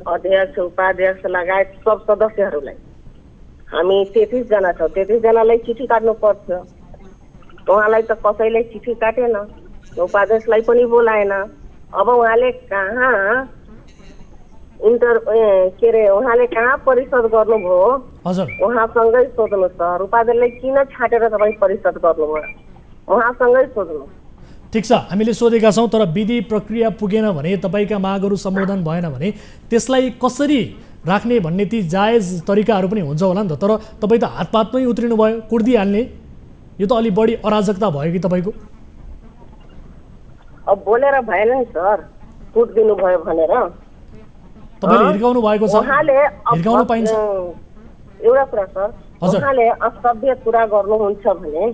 अध्यक्ष उपाध्यक्ष लगायत सब सदस्यहरूलाई। हामी 33 जना छौँ, 33 जनालाई चिठी काट्नु पर्थ्यो। उहाँलाई त कसैले चिठी काटेन, उपाध्यक्षलाई पनि बोलाएन। अब उहाँले कहाँ उहाँले कहाँ परिषद गर्नुभयो? उहाँसँगै सोध्नु सर। उपाध्यक्षलाई किन छाटेर तपाईँ परिषद गर्नुभयो? उहाँसँगै सोध्नु। ठिक छ, हामीले सोधेका छौँ, तर विधि प्रक्रिया पुगेन भने, तपाईँका मागहरू सम्बोधन भएन भने त्यसलाई कसरी राख्ने भन्ने ती जायज तरिकाहरू पनि हुन्छ होला नि त। तर तपाईँ त हातपातमै उत्रिनु भयो, कुट्दिहाल्ने। यो त अलि बढी अराजकता भयो कि तपाईँको? अब बोलेर भएन नि सर, कुट्दिनु भयो भनेर। तपाईँले हिर्काउनु भएको छ, हिर्काउनु पाइन्छ। एउटा कुरा सर, उहाँले असभ्य कुरा गर्नुहुन्छ भने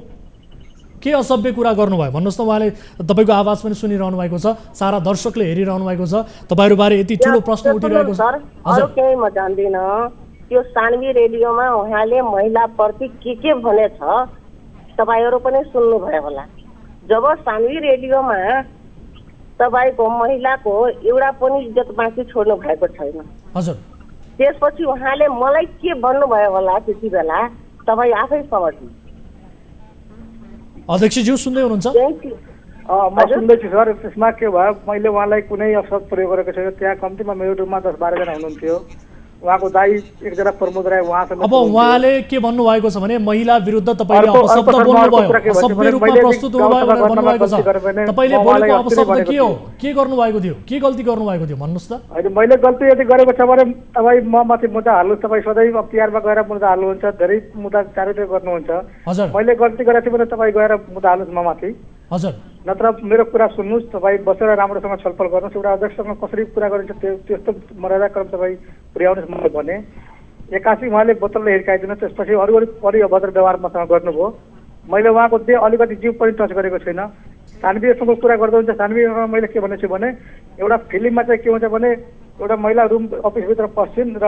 के असभ्य कुरा गर्नुभयो भन्नुहोस् न। उहाँले तपाईँको आवाज पनि सुनिरहनु भएको छ, सारा दर्शकले हेरिरहनु भएको छ, तपाईँहरूबारे यति ठुलो प्रश्न उठिरहेको छ। अरू केही म जान्दिनँ। त्यो सानवी रेडियोमा उहाँले महिलाप्रति के भनेछ तपाईँहरू पनि सुन्नुभयो होला। जब सानवी रेडियोमा तपाईँको महिलाको एउटा पनि इज्जत बाँकी छोड्नु भएको छैन। हजुर। त्यसपछि उहाँले मलाई के भन्नुभयो होला त्यति बेला तपाईँ आफै समझ्नु। अध्यक्षज्यू सुन्दै हुनुहुन्छ? म सुन्दैछु सर। त्यसमा के भयो, मैले उहाँलाई कुनै अवसर प्रयोग गरेको छैन। त्यहाँ कम्तीमा मेरो रुममा 10-12 जना हुनुहुन्थ्यो। उहाँको दाई एकजना प्रमोद राई उहाँसँग। अब उहाँले के भन्नुभएको छ भने महिला विरुद्ध तपाईँले अपशब्द बोल्नुभयो, असभ्य रूपमा प्रस्तुत हुनुभयो भनेर भन्नुभएको छ। तपाईँले बोलेको अपशब्द के हो, के गर्नुभएको थियो, के गल्ती गर्नुभएको थियो भन्नुहोस् त। होइन, मैले गल्ती यदि गरेको छ भने तपाईँ म माथि मुद्दा हाल्नुहोस्। तपाईँ सधैँ अब तिहारमा गएर मुद्दा हाल्नुहुन्छ, धेरै मुद्दा चारैतिर गर्नुहुन्छ। हजुर। मैले गल्ती गरेको थिएँ भने तपाईँ गएर मुद्दा हाल्नुहोस् म माथि। हजुर। नत्र मेरो कुरा सुन्नुहोस्, तपाईँ बसेर राम्रोसँग छलफल गर्नुहोस्। एउटा अध्यक्षसँग कसरी कुरा गरिन्छ त्यस्तो मर्यादाक्रम तपाईँ पुर्याउनुहोस् मैले भने। एक्कासी उहाँले बोतलले हिर्काइदिनु, त्यसपछि अरू अभद्र व्यवहार मसँग गर्नुभयो। मैले उहाँको त्यो अलिकति जिउ पनि टच गरेको छैन। सानवीसँग कुरा गर्दै हुन्छ। सानवीसँग मैले के भनेको छु भने एउटा फिल्ममा चाहिँ के हुन्छ भने एउटा महिला रुम अफिसभित्र पस्छिन् र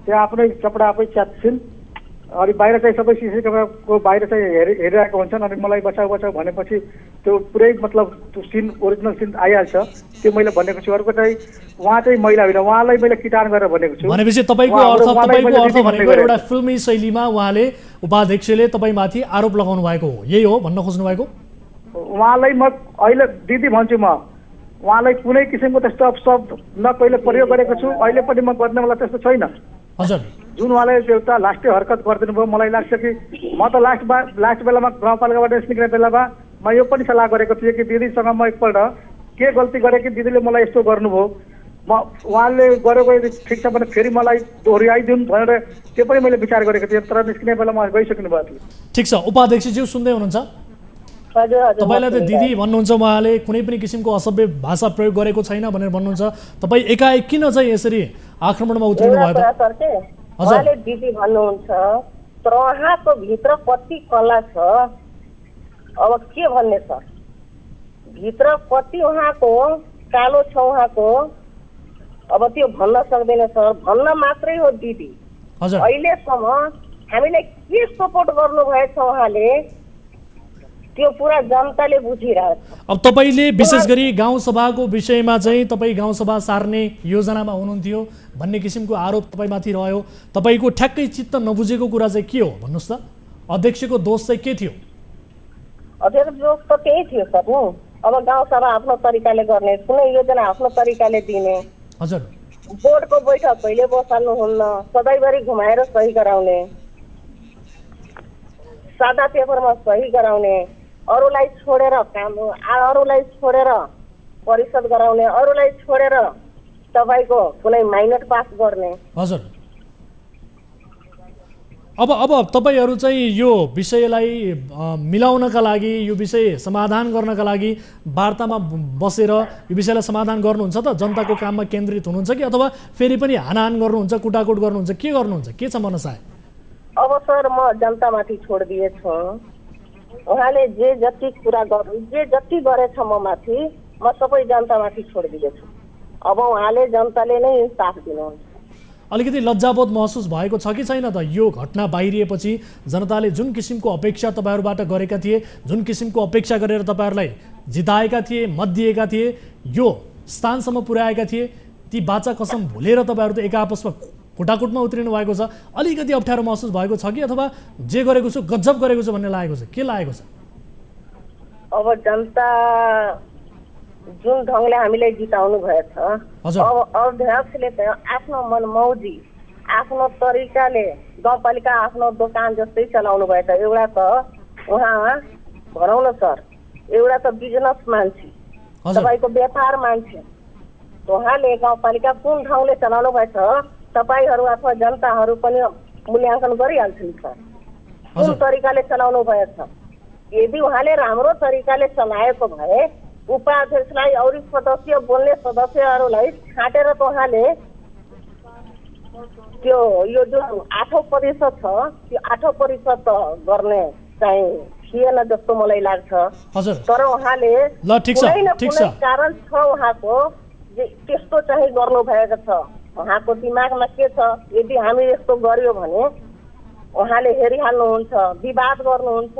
त्यहाँ आफ्नै कपडा आफै च्यात्छिन्, अनि बाहिर चाहिँ सबै सिसी क्यामेराको बाहिर चाहिँ हेरिरहेको हुन्छन्। अनि मलाई बचाउ भनेपछि त्यो पुरै मतलब त्यो सिन ओरिजिनल सिन आइहाल्छ। त्यो मैले भनेको छु। अर्को चाहिँ उहाँ चाहिँ महिला होइन, उहाँलाई मैले किटान गरेर भनेको छु। भनेपछि तपाईँको अर्थ भनेको एउटा फिल्मी शैलीमा उहाँले उपाध्यक्षले तपाईँमाथि आरोप लगाउनु भएको हो, यही हो भन्न खोज्नु भएको? उहाँलाई म अहिले दिदी भन्छु। म उहाँलाई कुनै किसिमको त्यस्तो शब्द न कहिले प्रयोग गरेको छु, अहिले पनि म गर्नेवाला त्यस्तो छैन। हजुर। जुन उहाँले एउटा लास्टै हरकत गरिदिनु भयो, मलाई लाग्छ कि म त लास्ट बेलामा गाउँपालिकाबाट निस्किने बेलामा म यो पनि सल्लाह गरेको थिएँ कि दिदीसँग म एकपल्ट के गल्ती गरेँ कि दिदीले मलाई यस्तो गर्नुभयो, म उहाँले गरेको यदि ठिक छ भने फेरि मलाई दोहोऱ्याइदिउन् भनेर त्यो पनि मैले विचार गरेको थिएँ। तर निस्किने बेलामा गइसक्नु भएको थियो। ठिक छ, उपाध्यक्षज्यू सुन्दै हुनुहुन्छ? तपाईँलाई त दिदी भन्नुहुन्छ, उहाँले कुनै पनि किसिमको असभ्य भाषा प्रयोग गरेको छैन भनेर भन्नुहुन्छ। तपाईँ एकाएक किन चाहिँ यसरी आक्रमणमा उत्रिनु भयो त? उहाँले दिदी भन्नुहुन्छ, तर उहाँको भित्र कति कला छ अब के भन्ने सर। भित्र कति उहाँको कालो छ उहाँको, अब त्यो भन्न सक्दैन सर। भन्न मात्रै हो दिदी। अहिलेसम्म हामीलाई के सपोर्ट गर्नुभएछ उहाँले त्यो पुरा जनताले बुझिरहेछ। अब तपाईँले विशेष गरी गाउँसभाको विषयमा चाहिँ तपाईँ गाउँसभा सार्ने योजनामा हुनुहुन्थ्यो भन्ने किसिमको आरोप तपाईँमाथि रह्यो। तपाईँको ठ्याक्कै चित्त नबुझेको कुरा चाहिँ के हो भन्नुहोस् त? अध्यक्षको दोष चाहिँ के थियो? अध्यक्ष दोष त त्यही थियो सर। अब गाउँसभा आफ्नो तरिकाले गर्ने, कुनै योजना आफ्नो तरिकाले दिने। हजुर। बोर्डको बैठक कहिले बसाल्नुहुन्न, सधैँभरि घुमाएर सही गराउने, सादा पेपरमा सही गराउने, अरूलाई छोडेर काम, अरूलाई छोडेर परिषद गराउने, अरूलाई छोडेर तपाईँको कुनै माइनर पास गर्ने। हजुर। अब तपाईँहरू चाहिँ यो विषयलाई मिलाउनका लागि, यो विषय समाधान गर्नका लागि वार्तामा बसेर यो विषयलाई समाधान गर्नुहुन्छ त? जनताको काममा केन्द्रित हुनुहुन्छ कि अथवा फेरि पनि हानाहान गर्नुहुन्छ, कुटाकुट गर्नुहुन्छ, के गर्नुहुन्छ? के छ मनसाय? अब सर म जनतामाथि छोडिदिएछु। उहाँले जे जति कुरा जे जति गरेछ म माथि, म सबै जनतामाथि छोडिदिएछु। अब उहाँले जनताले नै साथ दिनुहुन्छ। अलिकति लज्जाबोध महसुस भएको छ कि छैन त? यो घटना बाहिरिएपछि जनताले जुन किसिमको अपेक्षा तपाईँहरूबाट गरेका थिए, जुन किसिमको अपेक्षा गरेर तपाईँहरूलाई जिताएका थिए, मत दिएका थिए, यो स्थानसम्म पुर्याएका थिए, ती बाचा कसम भुलेर तपाईँहरू त एक आपसमा कुटाकुटमा उत्रिनु भएको छ। अलिकति अप्ठ्यारो महसुस भएको छ कि अथवा जे गरेको छु गजब गरेको छु भन्ने लागेको छ? के लागेको छ? अब जनता जुन ढङ्गले हामीलाई जिताउनु भएछ, अब अध्यक्षले त आफ्नो मनमौजी आफ्नो तरिकाले गाउँपालिका आफ्नो दोकान जस्तै चलाउनु भएछ। एउटा त उहाँ भनौँ न सर, एउटा त बिजनेस मान्छे, तपाईँको व्यापार मान्छे, उहाँले गाउँपालिका कुन ढङ्गले चलाउनु भएछ तपाईँहरू अथवा जनताहरू पनि मूल्याङ्कन गरिहाल्छन् सर। कुन तरिकाले चलाउनु भएछ। यदि उहाँले राम्रो तरिकाले चलाएको भए उपाध्यक्षलाई अरू सदस्य बोल्ने सदस्यहरूलाई छाँटेर त उहाँले त्यो यो जुन 8% छ त्यो 8% गर्ने चाहिँ थिएन जस्तो मलाई लाग्छ। हजुर तर उहाँले ल ठिक छ कुनै न ठिक कुनै छ कारण छ उहाँको जे त्यस्तो चाहिँ गर्नु भएको छ। उहाँको दिमागमा के छ, यदि हामी यस्तो गर्यो भने उहाँले हेरिहाल्नुहुन्छ, विवाद गर्नुहुन्छ,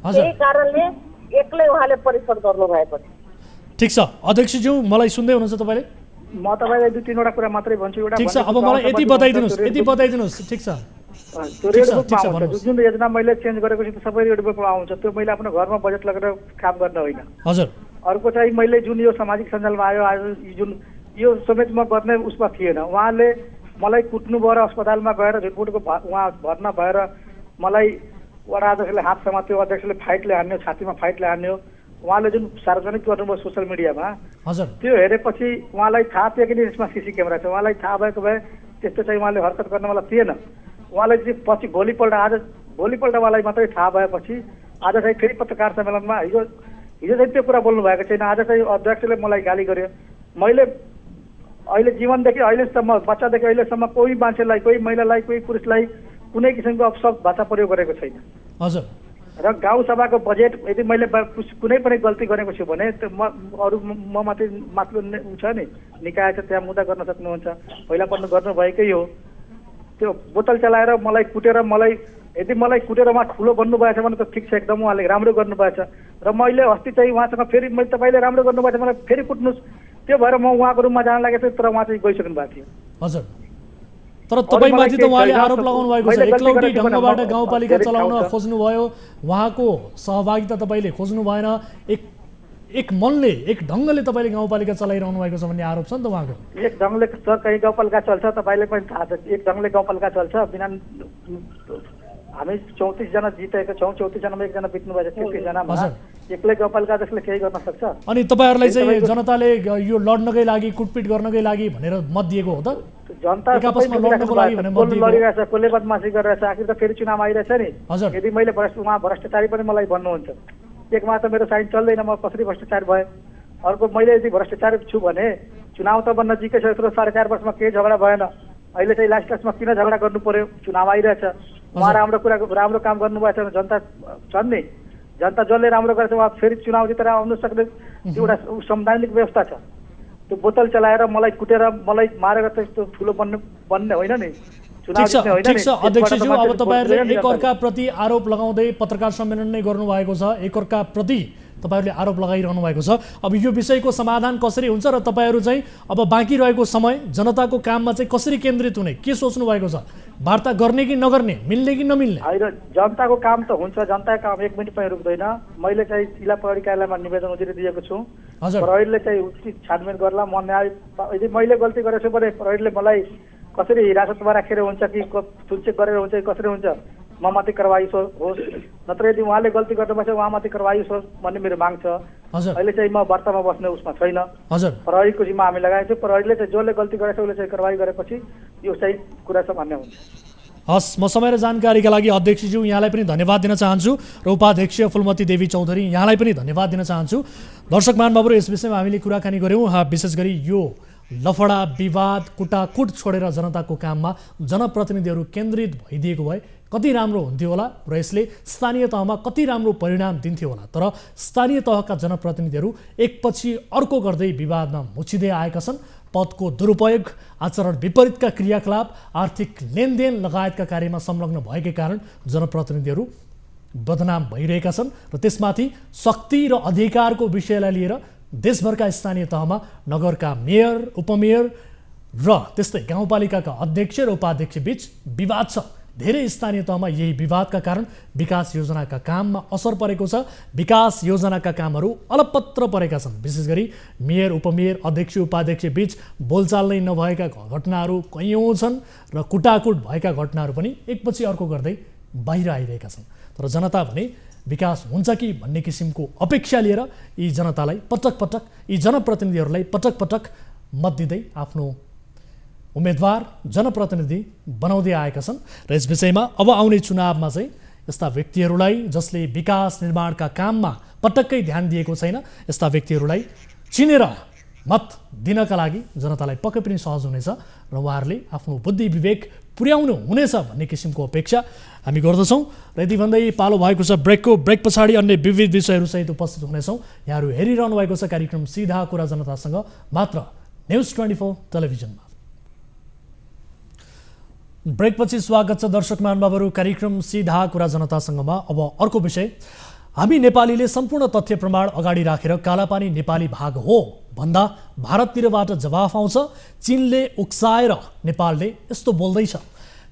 हजुर त्यही कारणले एक्लै उहाँले परिषद गर्नु भएको छ। ठिक छ अध्यक्षज्यू मलाई सुन्दै हुनुहुन्छ तपाईँले? म तपाईँलाई 2-3 वटा कुरा मात्रै भन्छु। एउटा ठिक छ अब मलाई यति बताइदिनुहोस् ठिक छ त्यो रेड बुकमा आउँछ। जुन योजना मैले चेन्ज गरेको छु सबै रेड बुकमा आउँछ। त्यो मैले आफ्नो घरमा बजेट लगेर काम गर्न होइन। हजुर अर्को चाहिँ मैले जुन यो सामाजिक सञ्जालमा आयो आज जुन यो समेत म गर्ने उसमा थिएन। उहाँले मलाई कुट्नु भएर अस्पतालमा गएर रिपोर्टको उहाँ भर्ना भएर मलाई वडा अध्यक्षले हात समात्यो, अध्यक्षले फाइटले हान्यो, छातीमा फाइटले हान्यो। उहाँले जुन सार्वजनिक गर्नुभयो सोसियल मिडियामा हजुर त्यो हेरेपछि उहाँलाई थाहा थियो कि यसमा सीसी क्यामेरा छ। उहाँलाई थाहा भएको भए त्यस्तो चाहिँ उहाँले हरकत गर्नवाला थिएन। उहाँलाई चाहिँ पछि भोलिपल्ट उहाँलाई मात्रै थाहा भएपछि आज चाहिँ फेरि पत्रकार सम्मेलनमा हिजो चाहिँ त्यो कुरा बोल्नु भएको छैन। आज चाहिँ अध्यक्षले मलाई गाली गर्यो। मैले अहिले जीवनदेखि अहिलेसम्म बच्चादेखि अहिलेसम्म कोही मान्छेलाई, कोही महिलालाई, कोही पुरुषलाई कुनै किसिमको अपशब्द भाषा प्रयोग गरेको छैन। हजुर र गाउँसभाको बजेट यदि मैले कुनै पनि गल्ती गरेको छु भने म माथि छ नि निकाय छ, त्यहाँ मुद्दा गर्न सक्नुहुन्छ। पहिला पनि गर्नुभएकै हो। त्यो बोतल चलाएर मलाई कुटेर यदि मलाई कुटेर उहाँ ठुलो बन्नुभएछ भने त ठिक छ, एकदम उहाँले राम्रो गर्नुभएछ। र मैले अस्ति चाहिँ उहाँसँग फेरि मैले तपाईँले राम्रो गर्नुभएछ मलाई फेरि कुट्नुहोस्, त्यो भएर म उहाँको रुममा जान लागेको थिएँ। तर उहाँ चाहिँ गइसक्नु भएको थियो। हजुर तर तपाईँमाथि त उहाँले आरोप लगाउनु भएको छ एकलौटी ढङ्गबाट गाउँपालिका चलाउन खोज्नुभयो, उहाँको सहभागिता तपाईँले खोज्नु भएन, एक मनले एक ढङ्गले तपाईँले गाउँपालिका चलाइरहनु भएको छ भन्ने आरोप छ नि त उहाँको। एक ढङ्गले सर कहीँ गाउँपालिका चल्छ, तपाईँले पनि थाहा छ। एक ढङ्गले गाउँपालिका चल्छ बिना हामी 34 जना जितेका छौँ, 34 जनामा एकजना बित्नु भएको छ, 33 जनामा एक्लै गाउँपालिका जसले केही गर्न सक्छ? अनि तपाईँहरूलाई चाहिँ जनताले यो लड्नकै लागि कुटपिट गर्नकै लागि भनेर मत दिएको हो त? जनता आपसमा लड्नको लागि भनेर मत दिएको लडिरहेछ, कसले बदमासी गरिरहेछ। आखिर त फेरि चुनाव आइरहेछ नि। हजुर यदि मैले उहाँ भ्रष्टाचारी पनि मलाई भन्नुहुन्छ, एकमा त मेरो साइन चल्दैन, म कसरी भ्रष्टाचार भएँ। अर्को मैले यदि भ्रष्टाचार छु भने चुनाव त अब नजिकै छ, यत्रो 4.5 वर्षमा केही झगडा भएन। अहिले चाहिँ लास्टमा किन झगडा गर्नु पर्यो? चुनाव आइरहेछ। उहाँ राम्रो काम गर्नुभएको छ, जनता छन् नि, जनता जसले राम्रो गरेछ उहाँ फेरि चुनाव जितेर आउनु सक्ने एउटा संवैधानिक व्यवस्था छ। त्यो बोतल चलाएर मलाई कुटेर मलाई मारेर त्यस्तो ठुलो बन्ने होइन नि। ठिक छ अध्यक्षज्यू, अब तपाईँहरूले एकअर्काप्रति आरोप लगाउँदै पत्रकार सम्मेलन नै गर्नुभएको छ, एकअर्काप्रति तपाईँहरूले आरोप लगाइरहनु भएको छ। अब यो विषयको समाधान कसरी हुन्छ र तपाईँहरू चाहिँ अब बाँकी रहेको समय जनताको काममा चाहिँ कसरी केन्द्रित हुने के सोच्नु भएको छ? वार्ता गर्ने कि नगर्ने, मिल्ने कि नमिल्ने? होइन, जनताको काम त हुन्छ, जनताको काम 1 मिनट पनि रुक्दैन। मैले चाहिँ जिल्ला प्रहरी कार्यालयमा निवेदन उजुरी दिएको छु। प्रहरीले चाहिँ उचित छानबिन गर्ला। म न्याय यदि मैले गल्ती गरेछु भने प्रहरीले मलाई कसरी हिरासतमा राखेर हुन्छ कि सुनचेक गरेर हुन्छ कि कसरी हुन्छ, म माथि कारवाही होस्, नत्र यदि उहाँले गल्ती गर्नुभएछ उहाँमाथि कारवाही होस् भन्ने मेरो माग छ। अहिले चाहिँ म वार्तामा बस्ने उसमा छैन। प्रहरीको जिम्मा हामी लगाएको छौँ। प्रहरीले चाहिँ जसले गल्ती गरेछ उसले चाहिँ कारवाही गरेपछि यो चाहिँ कुरा सामान्य हुन्छ। हस्, म समय र जानकारीका लागि अध्यक्षज्यू यहाँलाई पनि धन्यवाद दिन चाहन्छु र उपाध्यक्ष फुलमती देवी चौधरी यहाँलाई पनि धन्यवाद दिन चाहन्छु। दर्शक महानुभावहरू, यस विषयमा हामीले कुराकानी गऱ्यौँ। विशेष गरी यो लफडा विवाद कुटाकुट छोडेर जनताको काममा जनप्रतिनिधिहरू केन्द्रित भइदिएको भए कति राम्रो हुन्थ्यो होला र यसले स्थानीय तहमा कति राम्रो परिणाम दिन्थ्यो होला। तर स्थानीय तहका जनप्रतिनिधिहरू एकपछि अर्को गर्दै विवादमा मुछिँदै आएका छन्। पदको दुरुपयोग, आचरण विपरीतका क्रियाकलाप, आर्थिक लेनदेन लगायतका कार्यमा संलग्न भएकै कारण जनप्रतिनिधिहरू बदनाम भइरहेका छन् र त्यसमाथि शक्ति र अधिकारको विषयलाई लिएर देशभरका स्थानीय तहमा नगरका मेयर, उपमेयर र त्यस्तै गाउँपालिकाका अध्यक्ष र उपाध्यक्ष बीच विवाद छ। धेरै स्थानीय तहमा यही विवादका कारण विकास योजनाका काममा असर परेको छ। विकास योजनाका कामहरू अलपत्र परेका छन्। विशेष गरी मेयर, उपमेयर, अध्यक्ष, उपाध्यक्ष बीच बोलचाल नै नभएका घटनाहरू कैयौँ छन् र कुटाकुट भएका घटनाहरू पनि एकपछि अर्को गर्दै बाहिर आइरहेका छन्। तर जनता भने विकास हुन्छ कि भन्ने किसिमको अपेक्षा लिएर यी जनतालाई पटक पटक, यी जनप्रतिनिधिहरूलाई पटक पटक मत दिँदै आफ्नो उम्मेदवार जनप्रतिनिधि बनाउँदै आएका छन्। र यस विषयमा अब आउने चुनावमा चाहिँ यस्ता व्यक्तिहरूलाई जसले विकास निर्माणका काममा पटक्कै ध्यान दिएको छैन, यस्ता व्यक्तिहरूलाई चिनेर मत दिनका लागि जनतालाई पक्कै पनि सहज हुनेछ र उहाँहरूले आफ्नो बुद्धि विवेक पुर्याउनु हुनेछ भन्ने किसिमको अपेक्षा हामी गर्दछौँ र यति भन्दै पालो भएको छ ब्रेक पछाडि अन्य विविध विषयहरूसहित उपस्थित हुनेछौँ। यहाँहरू हेरिरहनु भएको छ कार्यक्रम सीधा कुरा जनतासँग मात्र न्युज 24 टेलिभिजनमा। ब्रेकपछि स्वागत छ दर्शक महानुभावहरू कार्यक्रम सीधा कुरा जनतासँगमा। अब अर्को विषय, हामी नेपालीले सम्पूर्ण तथ्य प्रमाण अगाडि राखेर कालापानी नेपाली भाग हो भन्दा भारततिरबाट जवाफ आउँछ। चीनले उक्साएर नेपालले यस्तो बोल्दैछ,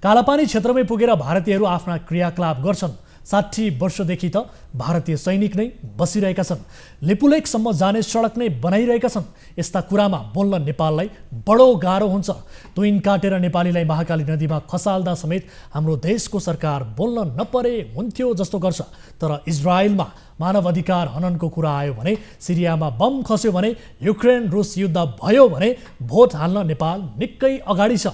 कालापानी क्षेत्रमै पुगेर भारतीयहरू आफ्ना क्रियाकलाप गर्छन्। 60 वर्षदेखि त भारतीय सैनिक नै बसिरहेका छन्, लिपुलेखसम्म जाने सडक नै बनाइरहेका छन्। यस्ता कुरामा बोल्न नेपाललाई बडो गाह्रो हुन्छ। तुइन काटेर नेपालीलाई महाकाली नदीमा खसाल्दा समेत हाम्रो देशको सरकार बोल्न नपरे हुन्थ्यो जस्तो गर्छ। तर इजरायलमा मानव अधिकार हननको कुरा आयो भने, सिरियामा बम खस्यो भने, युक्रेन रुस युद्ध भयो भने भोट हाल्न नेपाल निकै अगाडि छ।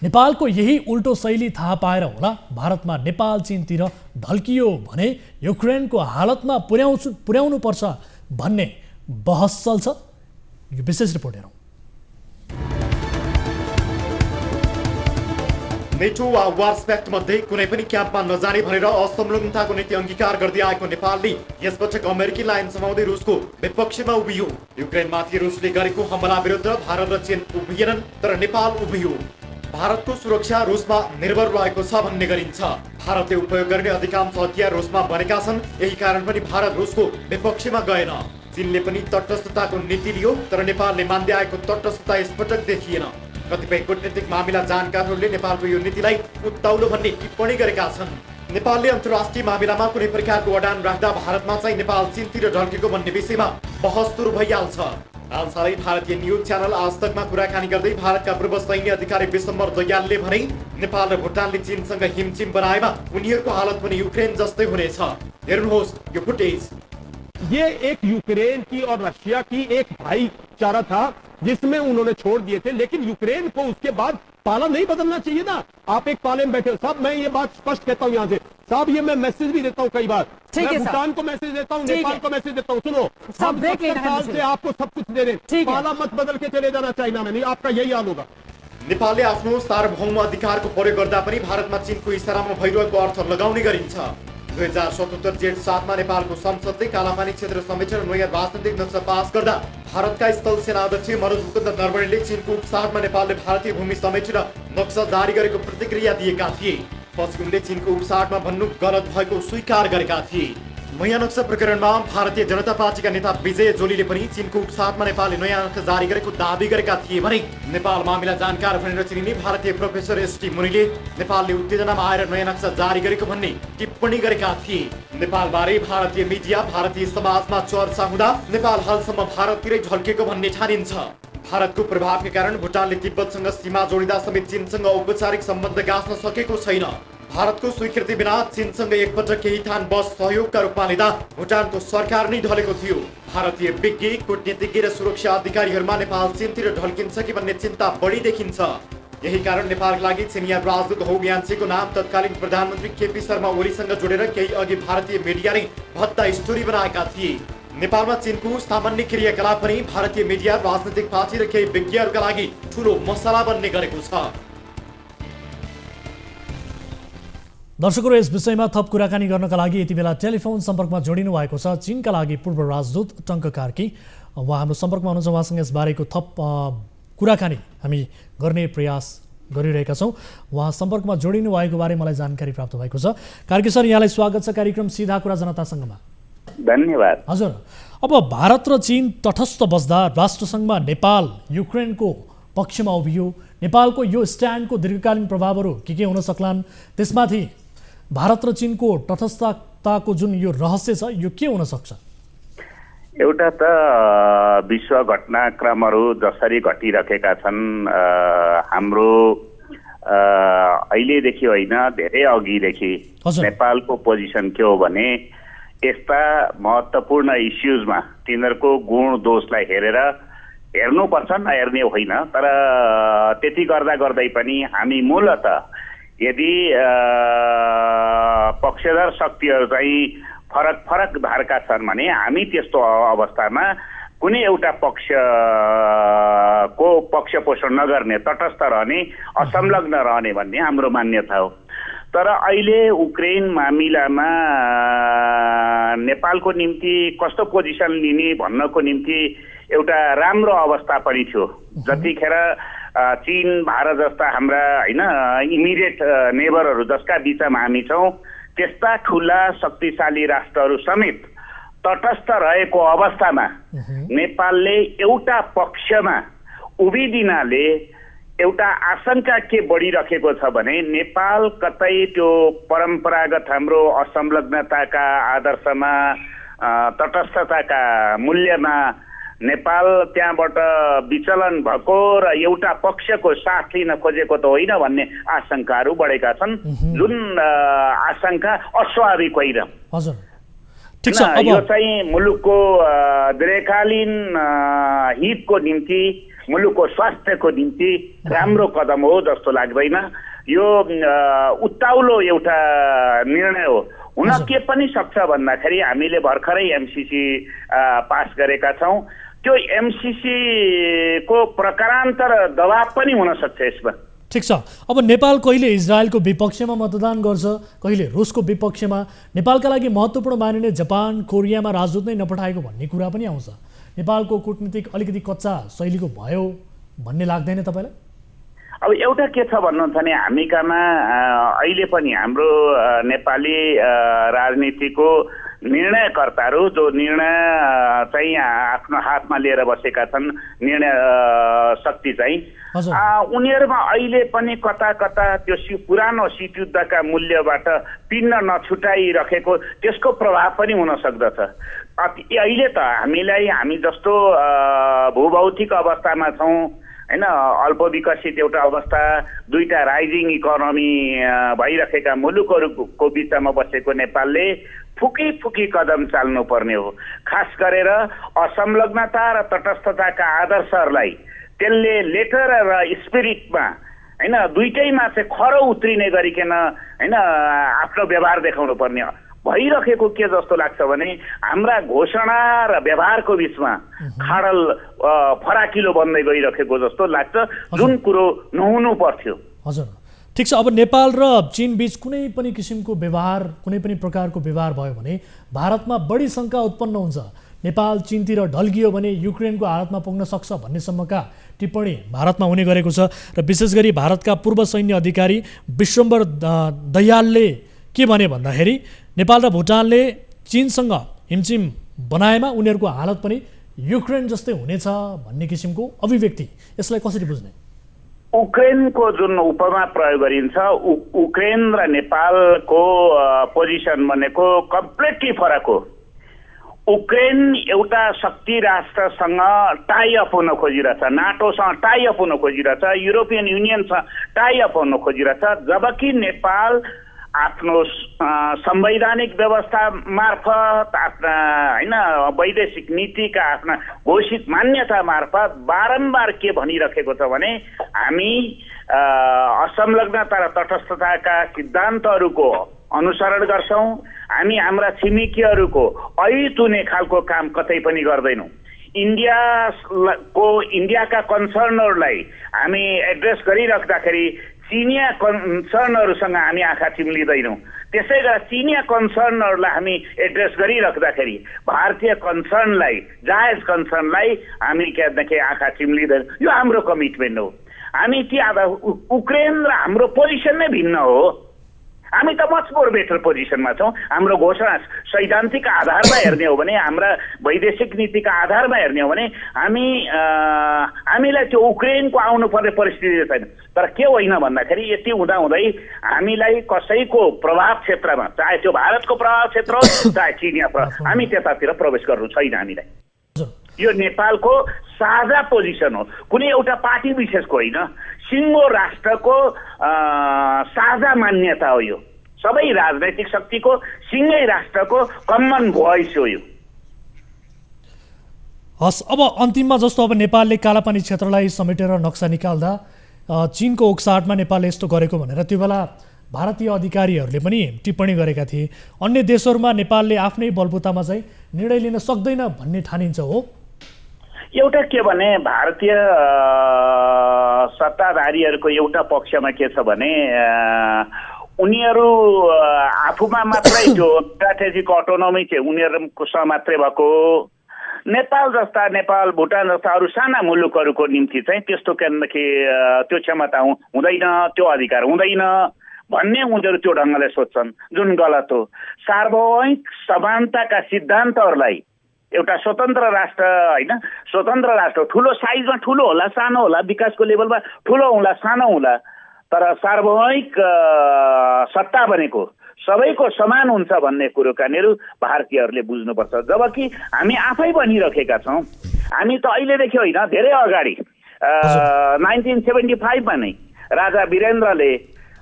नेपालको यही उल्टो शैली थाहा पाएर होला भारतमा नेपाल चीनतिर ढल्कियो भने युक्रेनको हालतमा पुर्याउनु पर्छ भन्ने बहस चल्छ। यो विशेष रिपोर्ट हेरौँ। नेटो वा वार्सपेक्ट मध्ये कुनै पनि क्याम्पमा नजाने भनेर असंलग्नताको नीति अंगीकार गर्दै आएको नेपालले यसपटक अमेरिकी लाइन समाउँदै रुसको विपक्षमा उभियो। युक्रेनमाथि रुसले गरेको हमला विरुद्ध भारत र चीन उभिएनन्, तर नेपाल उभियो। भारतको सुरक्षा रुसमा निर्भर रहेको छ भन्ने गरिन्छ। भारतले उपयोग गर्ने अधिकांश हतियार रुसमा बनेका छन्, यही कारण पनि भारत रुसको विपक्षमा गएन। चीनले पनि तटस्थताको नीति लियो, तर नेपालले मान्दै आएको तटस्थता यसपटक देखिएन। कतिपय कूटनीतिक मामिला जानकारहरूले नेपालको यो नीतिलाई उत्ताउलो भन्ने टिप्पणी गरेका छन्। नेपालले अन्तर्राष्ट्रिय मामिलामा कुनै प्रकारको अडान राख्दा भारतमा चाहिँ नेपाल चीनतिर ढल्केको भन्ने विषयमा बहस सुरु भइहाल्छ। हालसालै भारतीय न्युज च्यानल आज तकमा कुराकानी गर्दै भारतका पूर्व सैन्य अधिकारी विशम्बर दयालले भने, नेपाल र भुटानले चीनसँग हिमचिम बनाएमा उनीहरूको हालत पनि युक्रेन जस्तै हुनेछ। हेर्नुहोस् यो फुटेज। ये एक यूक्रेन की और रशिया की एक भाईचारा था जिसमें उन्होंने छोड़ दिए थे, लेकिन यूक्रेन को उसके बाद पाला नहीं बदलना चाहिए ना। आप एक पाले में बैठे साहब, मैं ये बात स्पष्ट कहता हूँ यहाँ से साहब, ये मैं मैसेज भी देता हूँ कई बार, मैं भूटान को मैसेज देता हूँ, नेपाल को मैसेज देता हूँ। सुनो, हम 70 साल से आपको सब कुछ दे रहे, पाला मत बदल के चले जाना चाइना में, नहीं आपका यही हाल होगा। नेपालले आफ्नो सार्वभौम अधिकारको प्रयोग गर्दा पनि भारतमा चीनको इसारामा भइरहेको अर्थ लगाउने गरिन्छ। 2077 जेठ 7 मा नेपालको संसदले कालापानी क्षेत्र समेटेर नयाँ राजनीतिक नक्सा पास गर्दा भारतका स्थल सेना अध्यक्ष मनोज मुकुन्द नरवणेले चीनको उपसाहमा नेपालले भारतीय भूमि समेटेर नक्सा जारी गरेको प्रतिक्रिया दिएका थिए। पछि उनले चीनको उपसाहमा भन्नु गलत भएको स्वीकार गरेका थिए। नयाँ नक्सा प्रकरणमा भारतीय जनता पार्टीका नेता विजय जोलीले पनि चीनको उपसाहमा नेपालले नयाँ नक्सा जारी गरेको दाबी गरेका थिए भने नेपाल मामिला जानकार भनेर चिनिने भारतीय प्रोफेसर एसटी मुनिले नेपालले उत्तेजनामा आएर नयाँ नक्सा जारी गरेको भन्ने टिप्पणी गरेका थिए। नेपालबारे भारतीय मिडिया, भारतीय समाजमा चर्चा हुँदा नेपाल हालसम्म भारततिरै ढल्केको भन्ने ठानिन्छ। भारतको प्रभावका कारण भुटानले तिब्बतसँग सीमा जोडिँदा समेत चीनसँग औपचारिक सम्बन्ध गाँच्न सकेको छैन। भारतको स्वीकृति बिना चीनसँग एकपटक केही थान बस सहयोगका रूपमा लिँदा भुटानको सरकार नै ढलेको थियो। भारतीय विज्ञ, कूटनीतिज्ञ र सुरक्षा अधिकारीहरूमा नेपाल चीनतिर ढल्किन्छ कि भन्ने चिन्ता बढी देखिन्छ। यही कारण नेपालका लागि चिनिया राजदूत हौ यान्छेको नाम तत्कालीन प्रधानमन्त्री केपी शर्मा ओलीसँग जोडेर केही अघि भारतीय मिडियाले भद्दा स्टोरी बनाएका थिए। नेपालमा चीनको सामान्य क्रियाकलाप पनि भारतीय मिडिया, राजनीतिक पार्टी र केही विज्ञहरूका लागि ठूलो मसला बन्ने गरेको छ। दर्शकहरू, यस विषयमा थप कुराकानी गर्नका लागि यति बेला टेलिफोन सम्पर्कमा जोडिनु भएको छ चीनका लागि पूर्व राजदूत टङ्क कार्की। उहाँ हाम्रो सम्पर्कमा हुनुहुन्छ। उहाँसँग यसबारेको थप कुराकानी हामी गर्ने प्रयास गरिरहेका छौँ। उहाँ सम्पर्कमा जोडिनु भएको बारे मलाई जानकारी प्राप्त भएको छ। कार्की सर, यहाँलाई स्वागत छ कार्यक्रम सीधा कुरा जनतासँगमा। धन्यवाद। हजुर, अब भारत र चीन तटस्थ बस्दा राष्ट्रसङ्घमा नेपाल युक्रेनको पक्षमा उभियो। नेपालको यो स्ट्यान्डको दीर्घकालीन प्रभावहरू के हुन सक्लान्? त्यसमाथि भारत र चीनको तटस्थताको जुन यो रहस्य छ यो के हुन सक्छ? एउटा त विश्व घटनाक्रमहरू जसरी घटिरहेका छन्, हाम्रो अहिलेदेखि होइन धेरै अघिदेखि नेपालको पोजिसन के हो भने यस्ता महत्त्वपूर्ण इस्युजमा तिनीहरूको गुण दोषलाई हेरेर हेर्नुपर्छ, नहेर्ने होइन। तर त्यति गर्दा गर्दै पनि हामी मूलत यदि पक्षधर शक्तिहरू चाहिँ फरक फरक धारका छन् भने हामी त्यस्तो अवस्थामा कुनै एउटा पक्षको पक्ष पोषण नगर्ने, तटस्थ रहने, असंलग्न रहने भन्ने हाम्रो मान्यता हो। तर अहिले युक्रेन मामिलामा नेपालको निम्ति कस्तो पोजिसन लिने भन्नको निम्ति एउटा राम्रो अवस्था पनि थियो। जतिखेर चीन, भारत जस्ता हाम्रा हैन इमिडिएट नेबरहरू जसका बिचमा हामी छौँ, त्यस्ता ठुला शक्तिशाली राष्ट्रहरू समेत तटस्थ रहेको अवस्थामा नेपालले एउटा पक्षमा उभिदिनाले एउटा आशंका के बढिरहेको छ भने नेपाल कतै त्यो परम्परागत हाम्रो असंलग्नताका आदर्शमा, तटस्थताका मूल्यमा नेपाल त्यहाँबाट विचलन भएको र एउटा पक्षको साथ लिन खोजेको त होइन भन्ने आशंकाहरू बढेका छन्, जुन आशंका अस्वाभाविक होइन। हजुर, यो चाहिँ मुलुकको दीर्घकालीन हितको निम्ति, मुलुकको स्वास्थ्यको निम्ति राम्रो कदम हो जस्तो लाग्दैन। यो उत्ताउलो एउटा निर्णय हो। हुन के पनि सक्छ भन्दाखेरि हामीले भर्खरै एमसीसी पास गरेका छौँ। त्यो एमसीसी को प्रकारान्तर दबाव पनि हुन सक्छ यसमा। ठिक छ, अब नेपाल कहिले इजरायलको विपक्षमा मतदान गर्छ, कहिले रुसको विपक्षमा, नेपालका लागि महत्त्वपूर्ण मानिने जापान, कोरियामा राजदूत नै नपठाएको भन्ने कुरा पनि आउँछ। नेपालको कूटनीतिक अलिकति कच्चा शैलीको भयो भन्ने लाग्दैन तपाईँलाई? अब एउटा के छ भन्नुहुन्छ भने हामी कहाँ अहिले पनि हाम्रो नेपाली राजनीतिको निर्णयकर्ताहरू जो निर्णय चाहिँ आफ्नो हातमा लिएर बसेका छन्, निर्णय शक्ति चाहिँ उनीहरूमा अहिले पनि कता कता त्यो पुरानो शीत युद्धका मूल्यबाट पिन्न नछुटाइरहेको त्यसको प्रभाव पनि हुन सक्दछ। अहिले त हामी जस्तो भूभौतिक अवस्थामा छौँ हैन, अल्प विकसित एउटा अवस्था, दुईटा राइजिङ इकोनोमी भइरहेका मुलुकहरूको बिचमा बसेको नेपालले फुकी फुकी कदम चाल्नुपर्ने हो। खास गरेर असंलग्नता र तटस्थताका आदर्शहरूलाई त्यसले लेटर र स्पिरिटमा हैन दुईटैमा चाहिँ खरो उत्रिने गरिकन हैन आफ्नो व्यवहार देखाउनु पर्ने भइरहेको के जस्तो लाग्छ भने हाम्रा घोषणा र व्यवहारको बिचमा खाडल फराकिलो बन्दै गइरहेको जस्तो लाग्छ, जुन कुरो नहुनु पर्थ्यो। हजुर, ठिक छ। अब नेपाल र चीन बीच कुनै पनि किसिमको व्यवहार, कुनै पनि प्रकारको व्यवहार भयो भने भारतमा बढी शङ्का उत्पन्न हुन्छ। नेपाल चीनतिर ढल्कियो भने युक्रेनको हालतमा पुग्न सक्छ भन्नेसम्मका टिप्पणी भारतमा हुने गरेको छ। र विशेष गरी भारतका पूर्व सैन्य अधिकारी विश्वम्बर दयालले के भने भन्दाखेरि नेपाल र भुटानले चीनसँग हिमचिम बनाएमा उनीहरूको हालत पनि युक्रेन जस्तै हुनेछ भन्ने किसिमको अभिव्यक्ति, यसलाई कसरी बुझ्ने? युक्रेनको जुन उपमा प्रयोग गरिन्छ, युक्रेन र नेपालको पोजिसन भनेको कम्प्लिटली फरक हो। युक्रेन एउटा शक्ति राष्ट्रसँग टाई अप हुन खोजिरहेछ, नाटोसँग टाई अप हुन खोजिरहेछ, युरोपियन युनियनसँग टाई अप हुन खोजिरहेछ, जबकि नेपाल आफ्नो संवैधानिक व्यवस्था मार्फत, आफ्ना हैन वैदेशिक नीतिका आफ्ना घोषित मान्यता मार्फत बारम्बार के भनिरहेको छ भने हामी असंलग्नता र तटस्थताका सिद्धान्तहरूको अनुसरण गर्छौँ, हामी हाम्रा छिमेकीहरूको ऐत हुने खालको काम कतै पनि गर्दैनौँ। इन्डियाका कन्सर्नहरूलाई हामी एड्रेस गरिराख्दाखेरि चिनिया कन्सर्नहरूसँग हामी आँखा चिम्लिँदैनौँ। त्यसै गरेर चिनिया कन्सर्नहरूलाई हामी एड्रेस गरिराख्दाखेरि भारतीय कन्सर्नलाई, जायज कन्सर्नलाई हामी के आँखा चिम्लिँदैन। यो हाम्रो कमिटमेन्ट हो। हामी युक्रेन र हाम्रो पोजिसन नै भिन्न हो। हामी त मच मोर बेटर पोजिसनमा छौँ। हाम्रो घोषणा सैद्धान्तिक आधारमा हेर्ने हो भने, हाम्रा वैदेशिक नीतिका आधारमा हेर्ने हो भने हामीलाई त्यो युक्रेनको आउनुपर्ने परिस्थिति छैन। तर के होइन भन्दाखेरि यति हुँदाहुँदै हामीलाई कसैको प्रभाव क्षेत्रमा, चाहे त्यो भारतको प्रभाव क्षेत्र हो चाहे चिनिया प्रभाव, हामी त्यतातिर प्रवेश गर्नु छैन हामीलाई। यो नेपालको साझा पोजिसन हो, कुनै एउटा पार्टी विशेषको होइन, सिङ्गो राष्ट्रको साझा मान्यता हो। यो सबै राजनैतिक शक्तिको, सिङ्गै राष्ट्रको कमन भोइस हो यो। हस्, अब अन्तिममा जस्तो अब नेपालले कालापानी क्षेत्रलाई समेटेर नक्सा निकाल्दा चीनको ओक्साटमा नेपालले यस्तो गरेको भनेर त्यो बेला भारतीय अधिकारीहरूले पनि टिप्पणी गरेका थिए। अन्य देशहरूमा नेपालले आफ्नै बलबुतामा चाहिँ निर्णय लिन सक्दैन भन्ने ठानिन्छ हो। एउटा के भने भारतीय सत्ताधारीहरूको एउटा पक्षमा के छ भने उनीहरू आफूमा मात्रै जो स्ट्राटेजिक अटोनोमी चाहिँ उनीहरूकोसँग मात्रै भएको नेपाल जस्ता नेपाल भुटान जस्ता अरू साना मुलुकहरूको निम्ति चाहिँ त्यस्तो त्यो क्षमता हुँदैन, त्यो अधिकार हुँदैन भन्ने उनीहरू त्यो ढङ्गले सोध्छन्, जुन गलत हो। सार्वभौमिक समानताका सिद्धान्तहरूलाई एउटा स्वतन्त्र राष्ट्र होइन, स्वतन्त्र राष्ट्र ठुलो साइजमा ठुलो होला सानो होला, विकासको लेभलमा ठुलो होला सानो होला, तर सार्वभौमिक सत्ता भनेको सबैको समान हुन्छ भन्ने कुरो कहाँनिर भारतीयहरूले बुझ्नुपर्छ। जबकि हामी आफै भनिरहेका छौँ, हामी त अहिलेदेखि होइन धेरै अगाडि 1975 नै राजा वीरेन्द्रले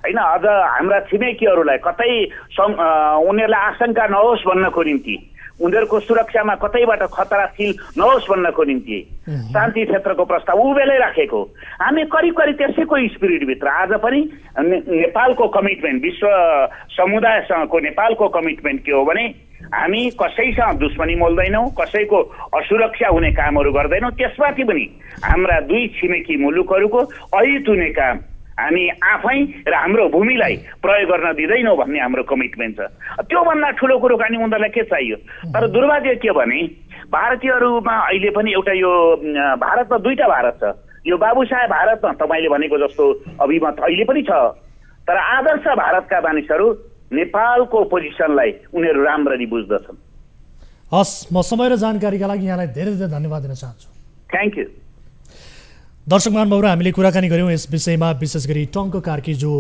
होइन अझ हाम्रा छिमेकीहरूलाई कतै उनीहरूलाई आशंका नहोस् भन्नको निम्ति, उनीहरूको सुरक्षामा कतैबाट खतरा फिल नहोस् भन्नको निम्ति शान्ति क्षेत्रको प्रस्ताव उबेलै राखेको। हामी करिब करिब त्यसैको स्पिरिटभित्र आज पनि नेपालको कमिटमेन्ट, विश्व समुदायसँगको नेपालको कमिटमेन्ट के हो भने हामी कसैसँग दुश्मनी मोल्दैनौँ, कसैको असुरक्षा हुने कामहरू गर्दैनौँ, त्यसमाथि पनि हाम्रा दुई छिमेकी मुलुकहरूको अहित हुने काम हामी आफै र हाम्रो भूमिलाई प्रयोग गर्न दिँदैनौँ भन्ने हाम्रो कमिटमेन्ट छ। त्योभन्दा ठुलो कुरो कानी उनीहरूलाई के चाहियो? तर दुर्भाग्य के भने भारतीयहरूमा अहिले पनि एउटा यो भारतमा दुईटा भारत छ, यो बाबुसाहेब भारतमा तपाईँले भनेको जस्तो अभिमत अहिले पनि छ, तर आदर्श भारतका मानिसहरू नेपालको पोजिसनलाई उनीहरू राम्ररी बुझ्दछन्। हस्, म समय र जानकारीका लागि यहाँलाई धेरै धेरै धन्यवाद दिन चाहन्छु। Thank you. दर्शक महानुभावहरू, हामीले कुराकानी गऱ्यौँ यस विषयमा, विशेष गरी टङ्क कार्की जो